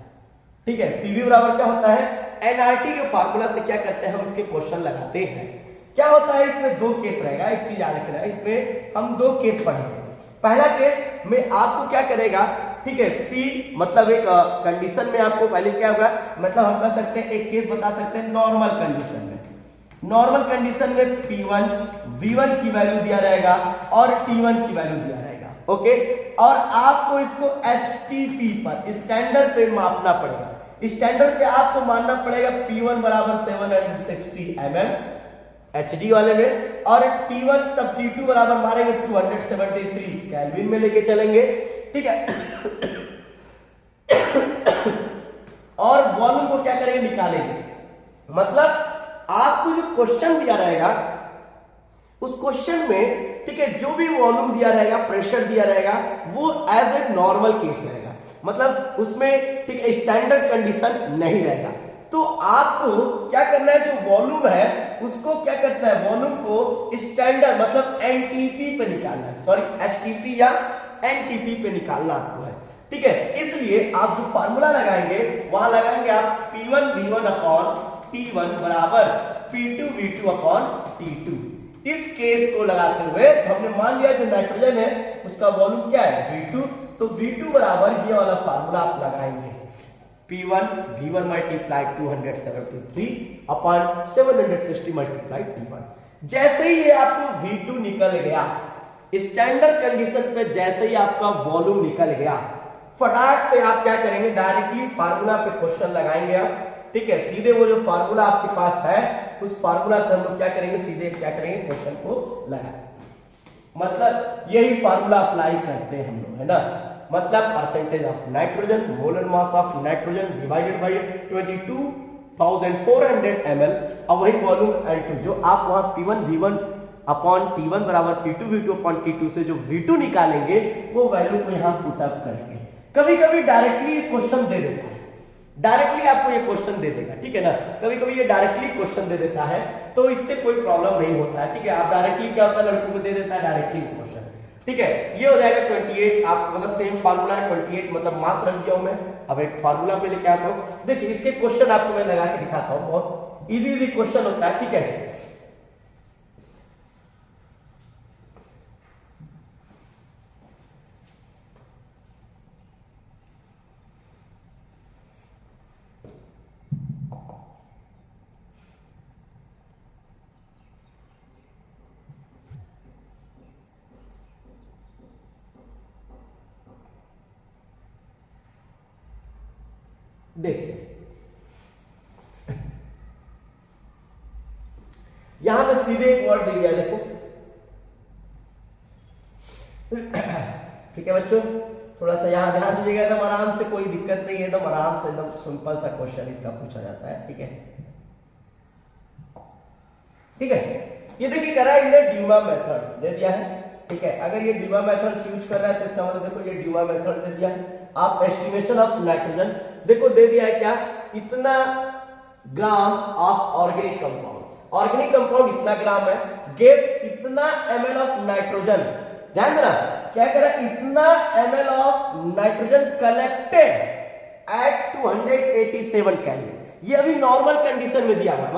ठीक है, PV बराबर क्या होता है, nRT के फार्मूला से क्या करते हैं हम इसके क्वेश्चन लगाते हैं। क्या होता है, इसमें दो केस रहेगा, एक चीज याद रखना है, इसमें हम दो केस पढ़ेंगे। पहला केस में आपको क्या करेगा, ठीक है, P मतलब एक कंडीशन में आपको पहले क्या होगा, मतलब हम कह सकते हैं एक केस बता सकते हैं नॉर्मल कंडीशन में। नॉर्मल कंडीशन में P1 V1 की वैल्यू दिया रहेगा और T1 की वैल्यू दिया रहेगा। ओके, और आपको इसको STP पर स्टैंडर्ड पे मापना पड़ेगा। स्टैंडर्ड पे आपको मानना पड़ेगा P1 बराबर 760 mm HG वाले में, और T1 तब T2 बराबर मारेंगे 273 केल्विन में लेके चलेंगे। ठीक है, और वॉल्यूम को क्या करेंगे, निकालेंगे। मतलब आपको जो क्वेश्चन दिया रहेगा उस क्वेश्चन में, ठीक है, जो भी वॉल्यूम दिया रहेगा, प्रेशर दिया रहेगा, वो एज ए नॉर्मल केस रहेगा, मतलब उसमें ठीक है स्टैंडर्ड कंडीशन नहीं रहेगा। तो आपको क्या करना है, जो वॉल्यूम है उसको क्या करना है, वॉल्यूम को स्टैंडर्ड मतलब NTP पे निकालना है, सॉरी STP या NTP पे निकालना आपको है। ठीक है, इसलिए आप जो फार्मूला लगाएंगे वहां लगाएंगे आप P1 V1 अपॉन T1 बराबर P2 V2 अपॉन T2। इस केस को लगाते हुए हमने मान लिया जो नाइट्रोजन है उसका वॉल्यूम क्या है, V2, तो V2 बराबर ये वाला फार्मूला आप लगाएंगे, P1 V1 multiply 273 upon 760 multiply T1। जैसे ही ये आपको V2 निकल गया, स्टैंडर्ड कंडीशन पे जैसे ही आपका वॉल्यूम निकल गया, फटाक से आप क्या करेंगे, डायरेक्टली फार्मूला पे क्वेश्चन लगाएंगे आप। ठीक है, सीधे वो जो फार्मूला आपके पास है उस फार्मूला से हम लोग क्या करेंगे, सीधे क्या करेंगे, क्वेश्चन को लगाएंगे। मतलब यही फार्मूला अप्लाई करते हैं हम लोग, है ना। मतलब percentage of nitrogen, molar mass of nitrogen divided by 22,400 ml, और वही वॉल्यूम L2 जो आप वहां P1 V1 अपॉन T1 बराबर P2 V2 अपॉन T2 से जो V2 निकालेंगे वो वैल्यू को यहां पुट अप करेंगे। कभी कभी डायरेक्टली क्वेश्चन दे देता है, डायरेक्टली आपको ये क्वेश्चन दे देगा, ठीक है ना, कभी कभी ये डायरेक्टली क्वेश्चन दे देता है, तो इससे कोई प्रॉब्लम नहीं होता है, ठीक है। आप डायरेक्टली क्या होता है, लड़कों को दे देता है डायरेक्टली क्वेश्चन, ठीक है। ये हो जाएगा 28, आप मतलब सेम फार्मूला है 28, मतलब मास रख दिया हूं मैं। अब एक फार्मूला पे लेके आता हूं, देखिए इसके क्वेश्चन आपको मैं लगा के दिखाता हूं, बहुत इजी क्वेश्चन होता है, ठीक है। देखिए यहां पे सीधे एक वर्ड दे दिया, देखो, ठीक है बच्चों, थोड़ा सा यहां ध्यान दीजिएगा, एकदम आराम से, कोई दिक्कत नहीं है, एकदम आराम से, एकदम सिंपल सा क्वेश्चन इसका पूछा जाता है, ठीक है, ठीक है। ये देखिए करा है इन ड्यूमा मेथड्स दे दिया है, ठीक है। अगर ये ड्यूमा मेथड्स यूज कर रहा है तो इसका मतलब देखो ये ड्यूमा मेथड दे दिया है। आप एस्टिमेशन ऑफ नाइट्रोजन देखो दे दिया है क्या, इतना gram of organic compound, organic compound इतना ग्राम है, गेव इतना ml ऑफ नाइट्रोजन, ध्यान देना क्या करा, इतना ml of nitrogen collected at 287 kelvin. ये अभी नॉर्मल कंडीशन में दिया है,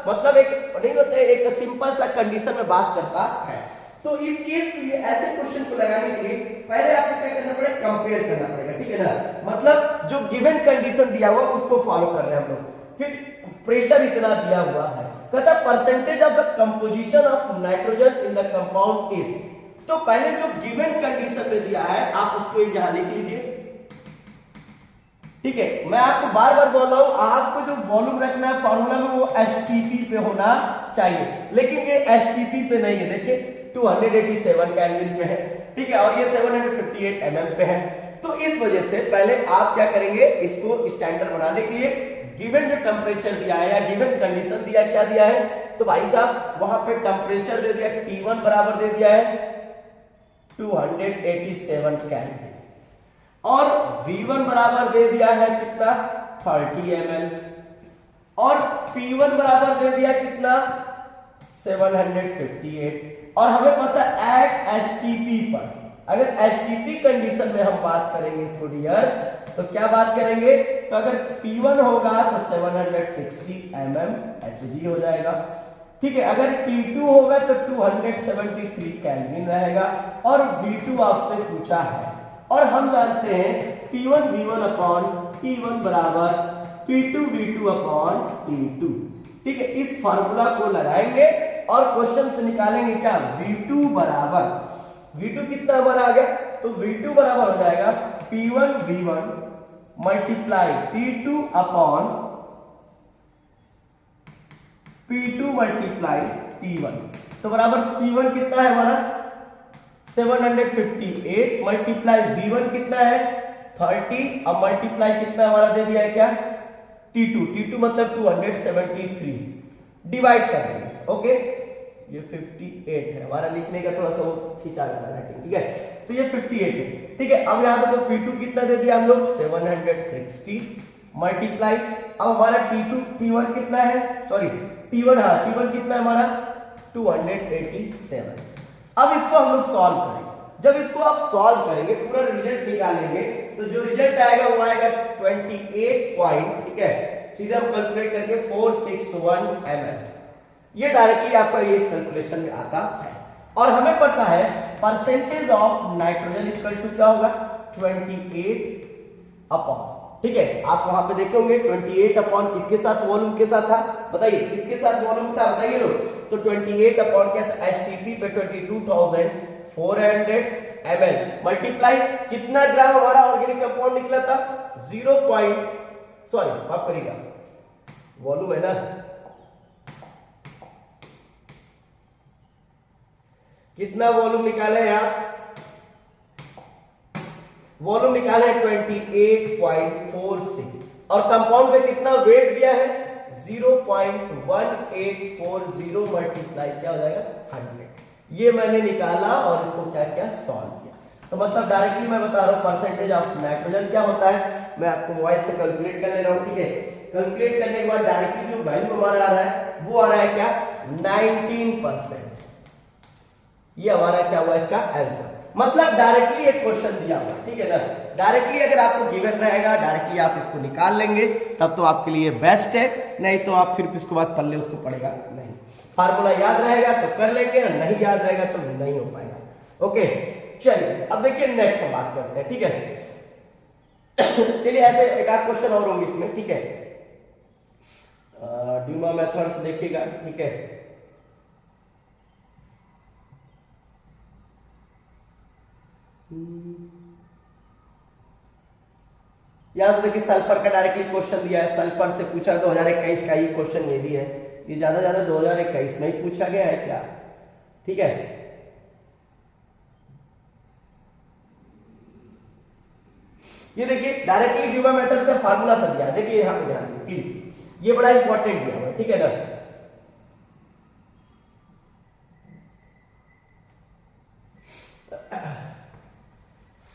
मतलब एक नहीं होते, एक सिंपल सा कंडीशन में बात करता है। तो इस केस के लिए ऐसे क्वेश्चन को लगाने के लिए पहले आपको क्या करना पड़ेगा, कंपेयर करना पड़ेगा, ठीक है ना, मतलब जो गिवन कंडीशन दिया हुआ उसको फॉलो कर रहे हैं हम लोग। फिर प्रेशर इतना दिया हुआ है, कहता percentage of the composition of nitrogen in the compound is, तो पहले जो गिवन कंडीशन में दिया है आप उसको यहां लिख लीजिए, ठीक है। मैं आपको बार बार बोल रहा हूं, आपको जो वॉल्यूम रखना है फॉर्मूला में वो एसटीपी पे होना चाहिए, लेकिन ये एसटीपी पे नहीं है, देखिए 287 केल्विन पे है, ठीक है, और ये 758 mm पे है। तो इस वजह से पहले आप क्या करेंगे, इसको स्टैंडर्ड बनाने के लिए गिवन जो टेम्परेचर दिया है या गिवन कंडीशन दिया, क्या दिया है, तो भाई साहब वहां पे टेम्परेचर दे दिया, T1 बराबर दे दिया है 287 केल्विन, और V1 बराबर दे दिया है कितना 30 ml, और P1 बराबर दे दिया कितना 758, और हमें पता है एट एसटीपी पर, अगर एसटीपी कंडीशन में हम बात करेंगे इसको डियर, तो क्या बात करेंगे, तो अगर P1 होगा तो 760 mm Hg हो जाएगा, ठीक है। अगर P2 होगा तो 273 केल्विन रहेगा, और V2 आपसे पूछा है, और हम जानते हैं P1 V1 अपॉन T1 बराबर P2 V2 अपॉन T2, ठीक है। इस फार्मूला को लगाएंगे और क्वेश्चन से निकालेंगे क्या, V2 बराबर, V2 कितना हमारा आ गया, तो V2 बराबर हो जाएगा P1 V1 multiply T2 upon P2 multiply T1, तो बराबर P1 कितना है हमारा 758 मल्टीप्लाई V1 कितना है 30, अब मल्टीप्लाई कितना हमारा दे दिया है क्या T2 मतलब 273, डिवाइड कर देंगे, ओके। ये 58 है हमारा, लिखने का थोड़ा सा वो खींचा जा रहा है, ठीक है, तो ये 58 है, ठीक है। अब यहाँ पे P2 कितना दे दिया हम लोग 760 मल्टीप्लाई, अब हमारा T1 कितना है, सॉरी T1, हाँ T1 कितना है हमारा 287। अब इसको हम लोग सॉल्व करेंगे, जब इसको आप सॉल्व करेंगे पूरा रिजल्ट निकालेंगे, तो जो रिजल्ट आएगा वो आएगा 28 पॉइंट, ठीक है, सीधे हम कैलकुलेट करके 461 mm, ये डायरेक्टली आपका ये इस कैलकुलेशन में आता है। और हमें पता है percentage of nitrogen equal to क्या होगा 28 अपॉन, ठीक है। आप वहां पे देखे होंगे 28 अपॉन किसके साथ, वॉल्यूम के साथ था, बताइए किसके साथ वॉल्यूम था, बताइए लोग, तो 28 अपॉन क्या था, एसटीपी पे 22,400 ml मल्टीप्लाई कितना ग्राम हमारा ऑर्गेनिक कंपाउंड निकला था 0. सॉरी माफ करिएगा, वॉल्यूम है ना, कितना वॉल्यूम निकाले आप, वॉल्यूम निकाले 28.46, और कंपाउंड का कितना वेट दिया है 0.1840 मल्टीप्लाई क्या हो जाएगा 100, ये मैंने निकाला और इसको क्या किया सॉल्व किया। तो मतलब डायरेक्टली मैं बता रहा हूँ परसेंटेज ऑफ नाइट्रोजन क्या होता है, मैं आपको मोबाइल से कैलकुलेट कर ले रहा हूँ, ठीक है। कैलकुलेट करने के बाद डायरेक्टली जो वैल्यू हमारा आ रहा है वो आ रहा है क्या, 19%। ये हमारा क्या हुआ इसका आंसर, मतलब डायरेक्टली एक क्वेश्चन दिया हुआ, ठीक है ना। डायरेक्टली अगर आपको गिवन रहेगा डायरेक्टली आप इसको निकाल लेंगे तब तो आपके लिए बेस्ट है, नहीं तो आप फिर इसके बाद पल्ले उसको पड़ेगा नहीं। फार्मूला याद रहेगा तो कर लेंगे, और नहीं याद रहेगा तो नहीं हो पाएगा। ओके चलिए अब देखिए नेक्स्ट हम बात करते हैं, ठीक है। चलिए ऐसे एक आध क्वेश्चन और होंगे इसमें, ठीक है। ड्यूमा मेथड्स देखिएगा, ठीक है। यहाँ तो देखिए सल्फर का डायरेक्टली क्वेश्चन दिया है, सल्फर से पूछा 2021 का, ये क्वेश्चन ये भी है, ये ज्यादा 2021 में ही पूछा गया है क्या, ठीक है। ये देखिए डायरेक्टली ड्यूमा मेथड का फार्मूला सब दिया है, देखिए यहाँ पे ध्यान दीजिए प्लीज, ये बड़ा इंपॉर्टेंट दिया हुआ है, ठीक है ना।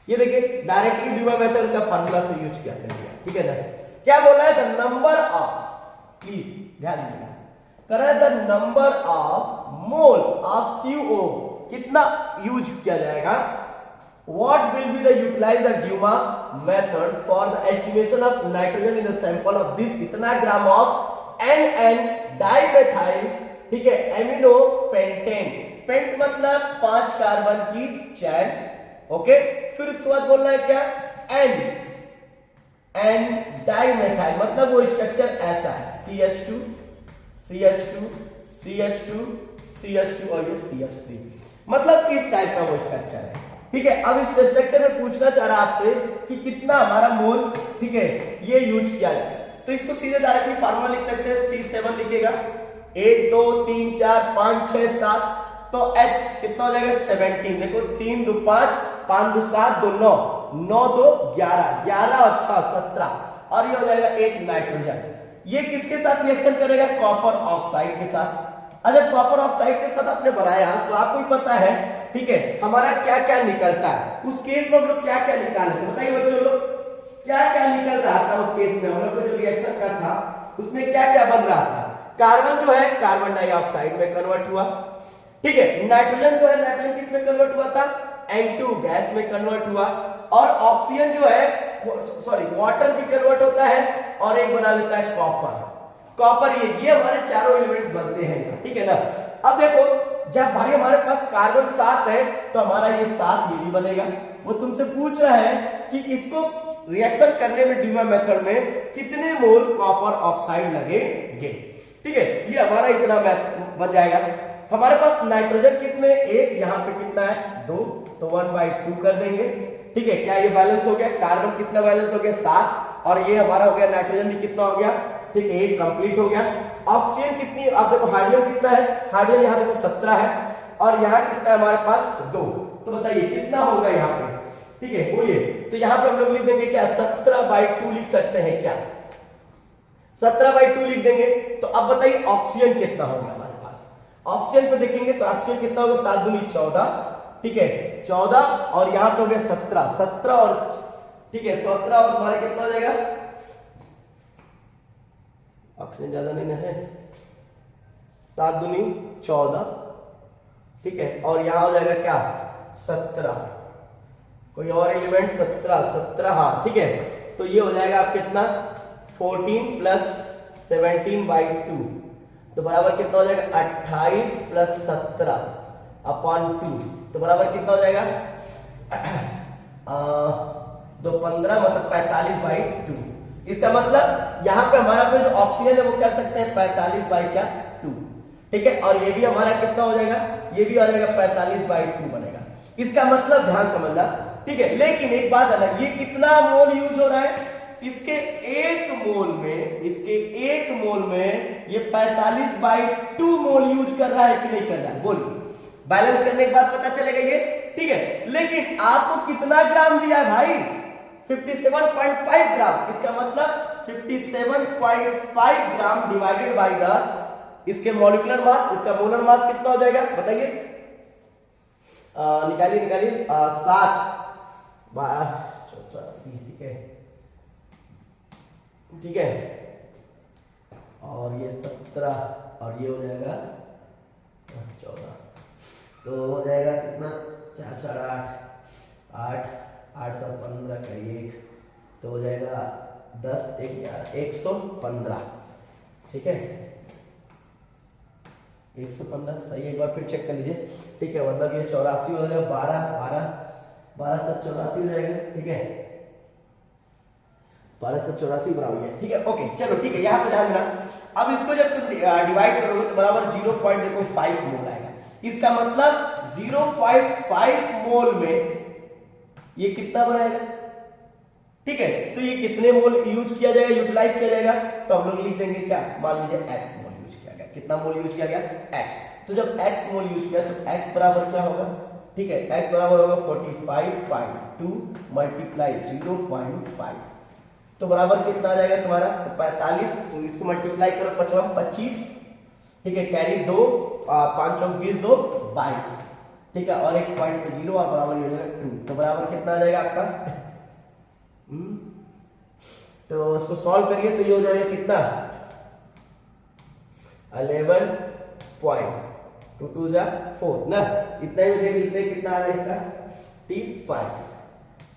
ये देखिए डायरेक्टली ड्यूमा मेथड का फार्मूला से यूज किया कर दिया, ठीक है ना। क्या बोला है, द नंबर ऑफ, प्लीज ध्यान दीजिएगा, करा the number of moles of CO कितना यूज किया जाएगा, what will be the utilize the Duma method for the estimation of nitrogen in the sample of this कितना ग्राम ऑफ NN डाइमेथाइल, ठीक है, amino pentane, paint मतलब 5 carbon की चैन, okay. फिर उसके बाद बोलना है क्या, एन डाइमेथाइल मतलब वो स्ट्रक्चर ऐसा है, CH2 CH2 CH2 CH2 और ये CH3, मतलब इस टाइप का वो स्ट्रक्चर है, ठीक है। अब इस स्ट्रक्चर में पूछना चाह रहा आपसे कि कितना हमारा मोल, ठीक है, ये यूज किया जाए, तो इसको सीधे डायरेक्टली फार्मूला लिख सकते हैं, C7 लिखेगा, 1 2 3 4 5 6 7, तो H कितना हो जाएगा 17, देखो 3 2 5 5 2 7 2 9 9 2 11 11 और 6 17, और ये हो जाएगा एक नाइट्रोजन। ये किसके साथ रिएक्शन करेगा, कॉपर ऑक्साइड के साथ। अगर कॉपर ऑक्साइड के साथ आपने बनाया तो आपको ही पता है, ठीक है, हमारा क्या क्या निकलता है। उस केस में हम लोग क्या क्या निकाले थे बताइए बच्चों लोग, क्या क्या निकल रहा था उस केस में, हम लोग को जो रिएक्शन का था उसमें क्या क्या बन रहा था। कार्बन जो है कार्बन डाइऑक्साइड में कन्वर्ट हुआ, ठीक है। नाइट्रोजन जो है नाइट्रोजन किस में कन्वर्ट हुआ था, N2 गैस में कन्वर्ट हुआ, और ऑक्सीजन जो है सॉरी वाटर भी कन्वर्ट होता है, और एक बना लेता है कॉपर। कॉपर ये हमारे चारों एलिमेंट्स बनते हैं, ठीक है ना। अब देखो जब भाई हमारे पास कार्बन 7 है तो हमारा ये 7 ये भी बनेगा। वो तुमसे पूछ रहा है कि इसको रिएक्शन करने में ड्यूमा मेथड में कितने मोल कॉपर ऑक्साइड लगेंगे, ठीक है, ये हमारा इतना बन जाएगा। हमारे पास नाइट्रोजन कितने, एक, यहाँ पे कितना है 2, तो 1/2 कर देंगे, ठीक है। क्या ये बैलेंस हो गया, कार्बन कितना बैलेंस हो गया 7, और ये हमारा हो गया नाइट्रोजन भी कितना हो गया, ठीक है, 1 कंप्लीट हो गया। ऑक्सीजन कितनी, अब देखो हाइड्रोजन कितना है, हाइड्रोजन यहाँ देखो 17 है, और यहाँ कितना है हमारे पास 2, तो बताइए कितना होगा यहाँ पे, ठीक है, बोलिए। तो यहाँ पे हम लोग लिख देंगे क्या, 17/2 लिख सकते हैं क्या, 17/2 लिख देंगे। तो अब बताइए ऑक्सीजन कितना होगा हमारे पास, ऑक्सीजन पे देखेंगे तो ऑक्सीजन कितना होगा, 7 दूनी 14, ठीक है 14, और यहाँ पे हो गया 17 और ठीक है 17, और हमारे कितना हो जाएगा, ऑक्सीजन ज्यादा नहीं है, 7 दूनी 14, ठीक है, और यहां हो जाएगा क्या 17, कोई और एलिमेंट 17 हाँ, ठीक है। तो ये हो जाएगा आप कितना 14 + 17/2, तो बराबर कितना हो जाएगा 28 + 17/2, तो बराबर कितना हो जाएगा 2 15 मतलब 45/2। इसका मतलब यहाँ पे हमारा जो ऑक्सीजन है वो कर सकते हैं 45/2, ठीक है, और ये भी हमारा कितना हो जाएगा, ये भी आ जाएगा 45/2 बनेगा। इसका मतलब ध्यान समझना, ठीक है। लेकिन एक बात है ना, ये कितना मोल यूज हो रहा है, इसके एक मोल में ये 45/2 मोल यूज कर रहा है कि नहीं कर रहा है, बोलिए। बैलेंस करने के बाद पता चलेगा ये, ठीक है। लेकिन आपको कितना ग्राम दिया है भाई, 57.5 ग्राम, इसका मतलब 57.5 ग्राम डिवाइडेड बाय द इसके मॉलिक्यूलर मास, इसका मोलर मास कितना हो जाएगा बताइए, निकालिए 7 12 14 20, ठीक है, ठीक है, और ये 17 और ये हो जाएगा 14, तो हो जाएगा कितना 4 साढ़े 8 8 8 7 15 का 1, तो हो जाएगा 10 1 11 115, ठीक है 115 सही है। एक बार फिर चेक कर लीजिए, ठीक है, मतलब ये 84 हो जाएगा, 12 12 12 से 84 हो जाएगा, ठीक है 12 से 84 बराबर है, ठीक है, ओके चलो ठीक है। यहाँ पे ध्यान देना, अब इसको जब तुम डिवाइड करोगे तो बराबर 0.5 मोल आएगा। इसका मतलब 0.5 मोल में ये कितना बनाएगा, ठीक है, तो ये कितने मोल यूज किया जाएगा, यूटिलाइज किया जाएगा, तो हम लोग लिख देंगे क्या, मान लीजिए x मोल यूज किया गया। कितना मोल यूज किया गया, x। तो जब x मोल यूज किया तो x बराबर क्या होगा, ठीक है, x बराबर होगा 45.2 मल्टीप्लाई 0.5, तो बराबर कितना आ जाएगा तुम्हारा, तो 45, तो इसको मल्टीप्लाई करो 25, ठीक है, कैरी 2 5 चौक 20 2 22, ठीक है, और 1.0 और बराबर हो जाएगा 2, तो बराबर कितना आ जाएगा आपका तो उसको सॉल्व करिए तो ये हो जाएगा कितना 11.22 जा 4 ना, इतना ही देख लेते हैं कितना आ रहा है इसका 5,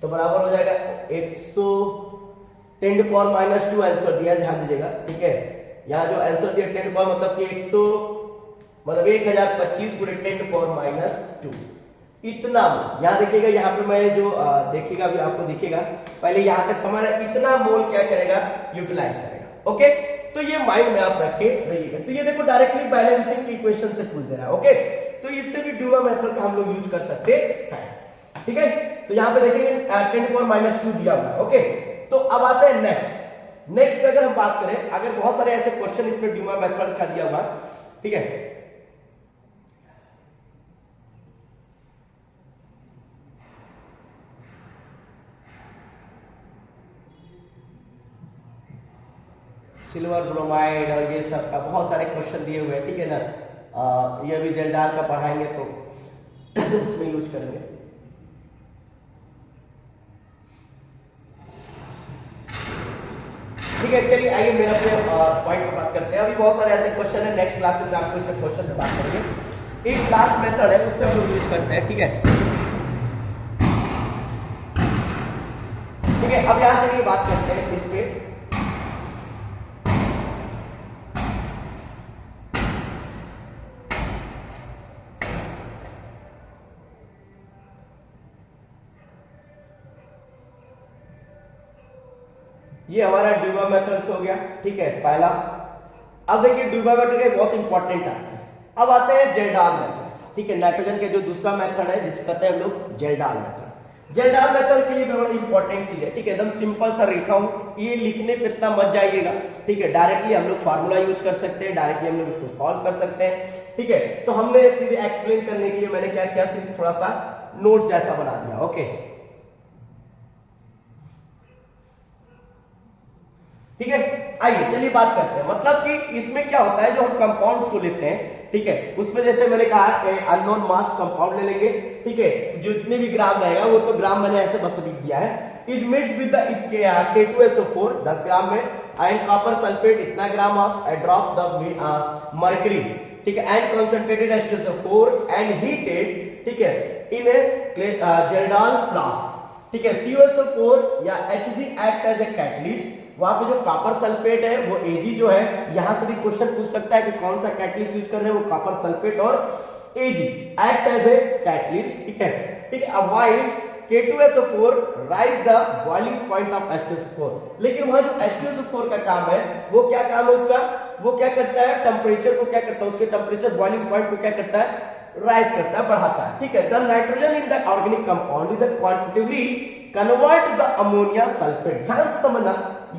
तो बराबर हो जाएगा 110 टू पावर -2 आंसर दिया, ध्यान दीजिएगा, ठीक है, यहाँ जो आंसर दिया 10 टू पावर मतलब कि 100 मतलब 1025 गुणे 10 टू पावर -2 इतना। यहाँ देखिएगा, यहाँ पे मैं जो देखिएगा अभी आपको दिखेगा, पहले यहाँ तक समझ रहा है, इतना मोल क्या करेगा, यूटिलाइज करेगा, ओके, तो ये माइंड में आप रखे रहिएगा। तो ये देखो डायरेक्टली बैलेंसिंग की इक्वेशन से पूछ दे रहा है, ओके, तो इससे भी ड्यूवा मेथड का हम लोग यूज कर सकते हैं, ठीक है। तो यहाँ पे देखेंगे 10 टू पावर -2 दिया हुआ है, ओके। तो अब आते हैं नेक्स्ट पे अगर हम बात करें, अगर बहुत सारे ऐसे क्वेश्चन इसमें ड्यूवा मेथड का दिया हुआ, ठीक है, सिल्वर ब्रोमाइड और ये सब का बहुत सारे क्वेश्चन दिए हुए हैं, ठीक है ना, ये भी जेल्डाल का पढ़ाएंगे तो उसमें यूज करेंगे, ठीक है। चलिए आइए मेरा पॉइंट पर बात करते हैं। अभी बहुत सारे ऐसे क्वेश्चन है, नेक्स्ट क्लास में आपको इस पे क्वेश्चन पे बात करेंगे। एक लास्ट मेथड है उस पे हम लोग यूज करते हैं, ठीक है, ठीक है। अब यहाँ चलिए बात करते हैं इस पे, ये हमारा ड्यूवा मेथड्स हो गया, ठीक है, पहला। अब देखिए ड्यूवा मेथड का बहुत इंपॉर्टेंट आता है। अब आते हैं जेल्डाल मेथड, ठीक है, नाइट्रोजन के जो दूसरा मेथड है जिसे कहते हैं हम लोग जेल्डाल मेथड। जेल्डाल मेथड के लिए बड़ा इंपॉर्टेंट चीज है, ठीक है, एकदम सिंपल सा लिखा हूं, ये लिखने पे इतना मत जाइएगा, ठीक है, डायरेक्टली हम लोग फार्मूला यूज कर सकते हैं, डायरेक्टली हम लोग इसको सॉल्व कर सकते हैं, ठीक है। तो हमने सीधे एक्सप्लेन करने के लिए मैंने क्या किया, सिर्फ थोड़ा सा नोट जैसा बना दिया, ओके, ठीक है। आइए चलिए बात करते हैं, मतलब कि इसमें क्या होता है, जो हम कंपाउंड्स को लेते हैं, ठीक है, उसमें जैसे मैंने कहा अननोन मास कंपाउंड ले लेंगे, ठीक है, जितने भी ग्राम रहेगा वो तो ग्राम मैंने ऐसे बस लिख दिया है, is mixed with the K2SO4 10 ग्राम में, एंड कॉपर सल्फेट इतना gram of drop the mercury, ठीक है, and concentrated H2SO4 and heated, ठीक है, इन ए जेल्डाल फ्लास्क, ठीक है। CuSO4 या Hg act as a catalyst, वहां पे जो कॉपर सल्फेट है वो Ag जो है, यहां से भी क्वेश्चन पूछ सकता है कि कौन सा कैटलिस्ट यूज कर रहे हैं, वो कॉपर सल्फेट और Ag act as a catalyst, ठीक है, ठीक है। अब while K2SO4 raise the boiling point of H2SO4, लेकिन वहां जो H2SO4 का काम है, वो क्या काम है उसका, वो क्या करता है, टेम्परेचर को क्या करता है, उसके टेम्परेचर बॉइलिंग पॉइंट को क्या करता है, राइज करता है, बढ़ाता है, ठीक है। The nitrogen in the organic compound is quantitatively convert the ammonia sulphate. ध्यान से समझना,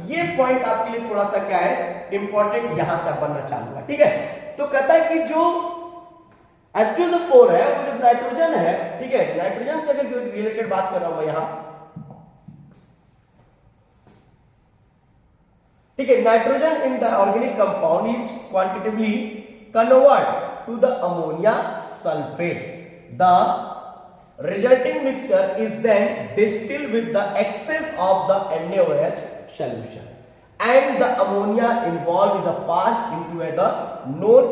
ये पॉइंट आपके लिए थोड़ा सा क्या है, इंपॉर्टेंट, यहां से बनना चाहूंगा, ठीक है। तो कहता है कि जो H2SO4 है वो जो नाइट्रोजन है, ठीक है, नाइट्रोजन से अगर रिलेटेड बात कर रहा हूं मैं यहां, ठीक है, nitrogen in the organic compound is quantitatively convert to the ammonia sulphate. The Resulting mixture is then distilled with the excess of the NaOH solution and the ammonia involved is passed into the known,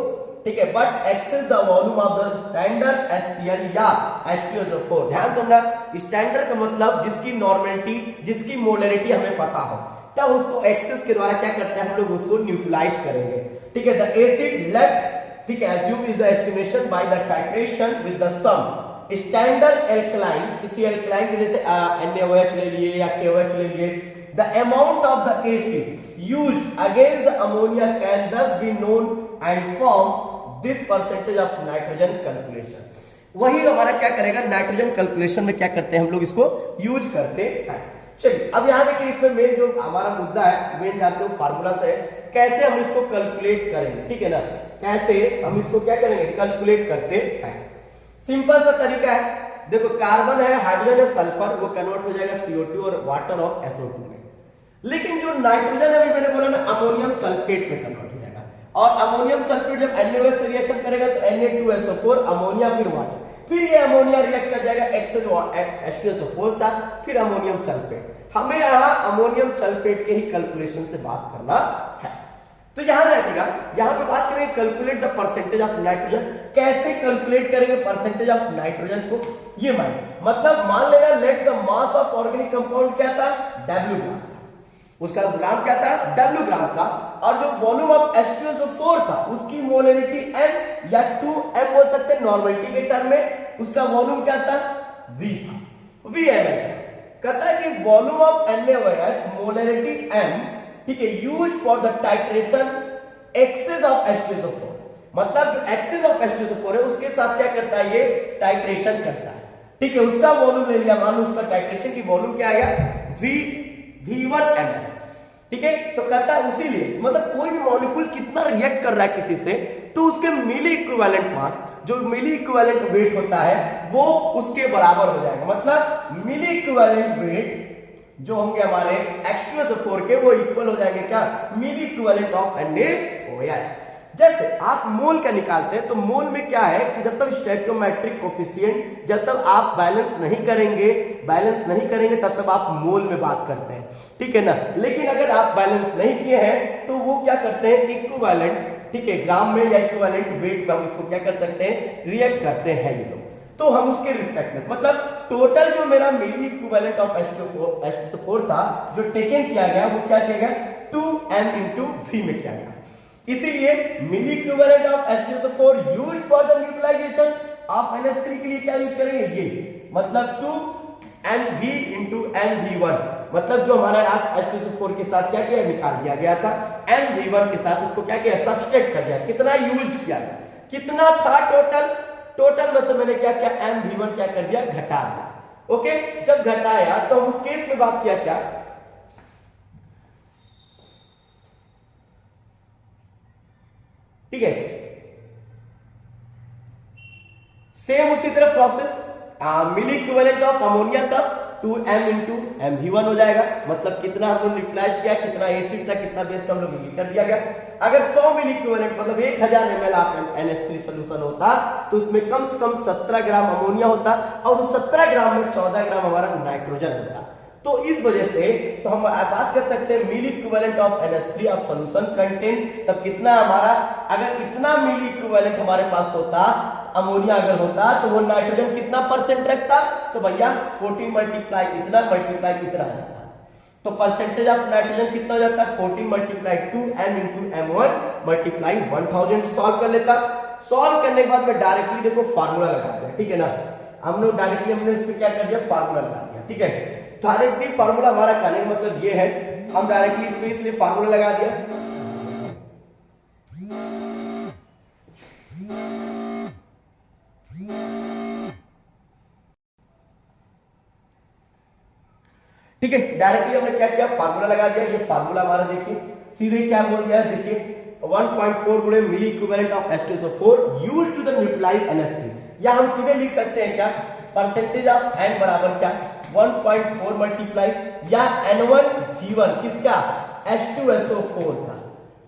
ठीक है, but excess the volume of the standard HCl या H2SO4। ध्यान देना, standard का मतलब जिसकी normality, जिसकी molarity हमें पता हो, तब उसको एक्सेस के द्वारा क्या करते हैं हम लोग, उसको न्यूट्रलाइज करेंगे, ठीक है। द एसिड लेफ्ट, ठीक है, assume is the estimation by the titration with the sum standard alkaline, किसी एल्कलाइन के जैसे NaOH ले लिए या KOH ले लिए, the amount of the acid used against the ammonia can thus be known and form this percentage of nitrogen calculation। वही हमारा क्या करेगा, नाइट्रोजन कैलकुलेशन में क्या करते हैं हम लोग, इसको यूज करते हैं। चलिए अब यहाँ देखिए, इसमें मेन जो हमारा मुद्दा है, मेन जानते हो फार्मूला से कैसे हम इसको कैलकुलेट करेंगे, ठीक है ना, कैसे हम इसको क्या करेंगे, कैलकुलेट करते हैं। सिंपल सा तरीका है, देखो कार्बन है, हाइड्रोजन है, सल्फर, वो कन्वर्ट हो जाएगा CO2 और वाटर और SO2 में। लेकिन जो नाइट्रोजन अभी मैंने बोला ना, अमोनियम सल्फेट में कन्वर्ट हो जाएगा, और अमोनियम सल्फेट जब NaOH से रिएक्शन करेगा तो Na2SO4 अमोनिया फिर वाटर, फिर ये अमोनिया रिएक्ट कर जाएगा H2SO4 साथ, फिर अमोनियम सल्फेट। हमें यहाँ अमोनियम सल्फेट के ही कैलकुलेशन से बात करना है, तो यहां रखिएगा, यहां पे बात करेंगे calculate the percentage of nitrogen. कैसे कैलकुलेट करेंगे परसेंटेज ऑफ नाइट्रोजन को, ये मतलब मान लेना let's the mass of organic compound क्या था, W ग्राम था, उसका ग्राम क्या था, W ग्राम था, और जो वॉल्यूम ऑफ H2SO4 था उसकी मोलरिटी M या 2M बोल सकते हैं नॉर्मलिटी के टर्म में, उसका वॉल्यूम क्या था, V था, VML था। कहता है कि volume of NaOH molarity M, ठीक है, use for the titration excess of H2SO4, मतलब जो एक्सेस ऑफ H2SO4 है उसके साथ क्या करता है, ये टाइट्रेशन करता है, ठीक है। उसका वॉल्यूम ले लिया, मान लो उसका टाइट्रेशन की वॉल्यूम क्या आया, V1 ml, ठीक है। तो कहता है उसीलिए मतलब कोई भी मॉलिक्यूल कितना रिएक्ट कर रहा है किसी से, तो उसके मिली इक्विवेलेंट मास, जो मिली इक्विवेलेंट वेट होता है वो उसके बराबर हो जाएगा, मतलब मिली इक्विवेलेंट वेट जो होंगे हमारे H2SO4 के, वो इक्वल हो जाएंगे क्या, मिली इक्विवेलेंट ऑफ NaOH। जैसे आप मोल का निकालते हैं तो मोल में क्या है कि जब तक स्टोइकोमेट्रिक कोफिशिएंट, जब तक आप बैलेंस नहीं करेंगे तब तक आप मोल में बात करते हैं, ठीक है ना। लेकिन अगर आप बैलेंस नहीं किए हैं तो वो क्या करते हैं, इक्विवेलेंट, ठीक है, ग्राम में या इक्विवेलेंट वेट में हम इसको क्या कर सकते हैं, रिएक्ट करते हैं ये लोग। तो हम उसके रिस्पेक्ट में मतलब टोटल जो मेरा मिली इक्विवेलेंट ऑफ H2SO4 था जो टेकन किया गया, वो क्या किया गया, 2M into V में किया गया। इसीलिए मिली equivalent of H2SO4 used for the neutralisation of NH3 के लिए क्या यूज करेंगे, ये मतलब 2MV into MV1, मतलब जो हमारा H2SO4 के साथ क्या किया, निकाल दिया गया था, MV1 के साथ उसको क्या किया, सब्सट्रैक्ट कर दिया, कितना यूज किया गया, कितना था टोटल में से मैंने क्या किया, MV1 क्या कर दिया, घटा दिया। ओके, जब घटाया तो हम उस केस में बात किया क्या, ठीक है, सेम उसी तरह process, milli equivalent of ammonia तब 2M into MV1 हो जाएगा, मतलब कितना हम लोग न्यूट्रलाइज किया, कितना एसिड था, कितना बेस का हम लोग ये कर दिया गया। अगर 100 मिली इक्विवेलेंट मतलब 1000 ml आप NH3 सॉल्यूशन होता तो उसमें कम से कम 17 ग्राम अमोनिया होता, और उस 17 ग्राम में 14 ग्राम हमारा नाइट्रोजन होता। तो इस वजह से तो हम बात कर सकते हैं मिली equivalent of NH3 of solution content, तब कितना हमारा, अगर इतना मिली इक्विवेलेंट हमारे पास होता, अमोनिया अगर होता तो वो नाइट्रोजन कितना परसेंट रखता, तो भैया 14 मल्टीप्लाई इतना आ जाता। तो परसेंटेज ऑफ नाइट्रोजन कितना हो जाता है, 14 multiply 2M into M1 multiply 1000 solve कर लेता। सॉल्व करने के बाद में डायरेक्टली देखो फार्मूला लगा दिया, ठीक है ना, हम लोग डायरेक्टली हमने इस पे क्या कर दिया, फार्मूला लगा दिया, ठीक है। डायरेक्टली फार्मूला हमारा कहने का मतलब ये है, हम डायरेक्टली इस पे इसलिए फार्मूला लगा दिया, ठीक है। डायरेक्टली हमने क्या किया, फार्मूला लगा दिया। ये फार्मूला हमारा देखिए सीधे क्या बोल दिया, देखिए 1.4 गुणे मिली equivalent of H2SO4 used to the neutralise NH3, या हम सीधे लिख सकते हैं क्या, परसेंटेज ऑफ N बराबर क्या, 1.4 मल्टीप्लाई या N1 V1 किसका, H2SO4 का,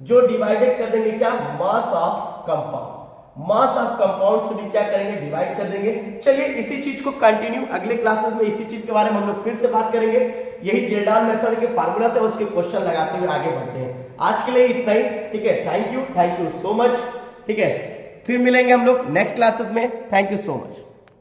जो डिवाइडेड कर देंगे क्या, मास of compound, mass of compound से भी क्या करेंगे, डिवाइड कर देंगे। चलिए इसी चीज को कंटिन्यू अगले क्लासेस में इसी चीज के बारे में हम लोग फिर से बात करेंगे। यही जेल्डाल मेथड के फार्मूला से उसके क्वेश्चन लगाते हुए आगे बढ़ते हैं। आज के लिए इतना ही, ठीक है। थैंक यू सो मच, ठीक है। फिर मिलेंगे हम लोग नेक्स्ट क्लासेस में। Thank you so much.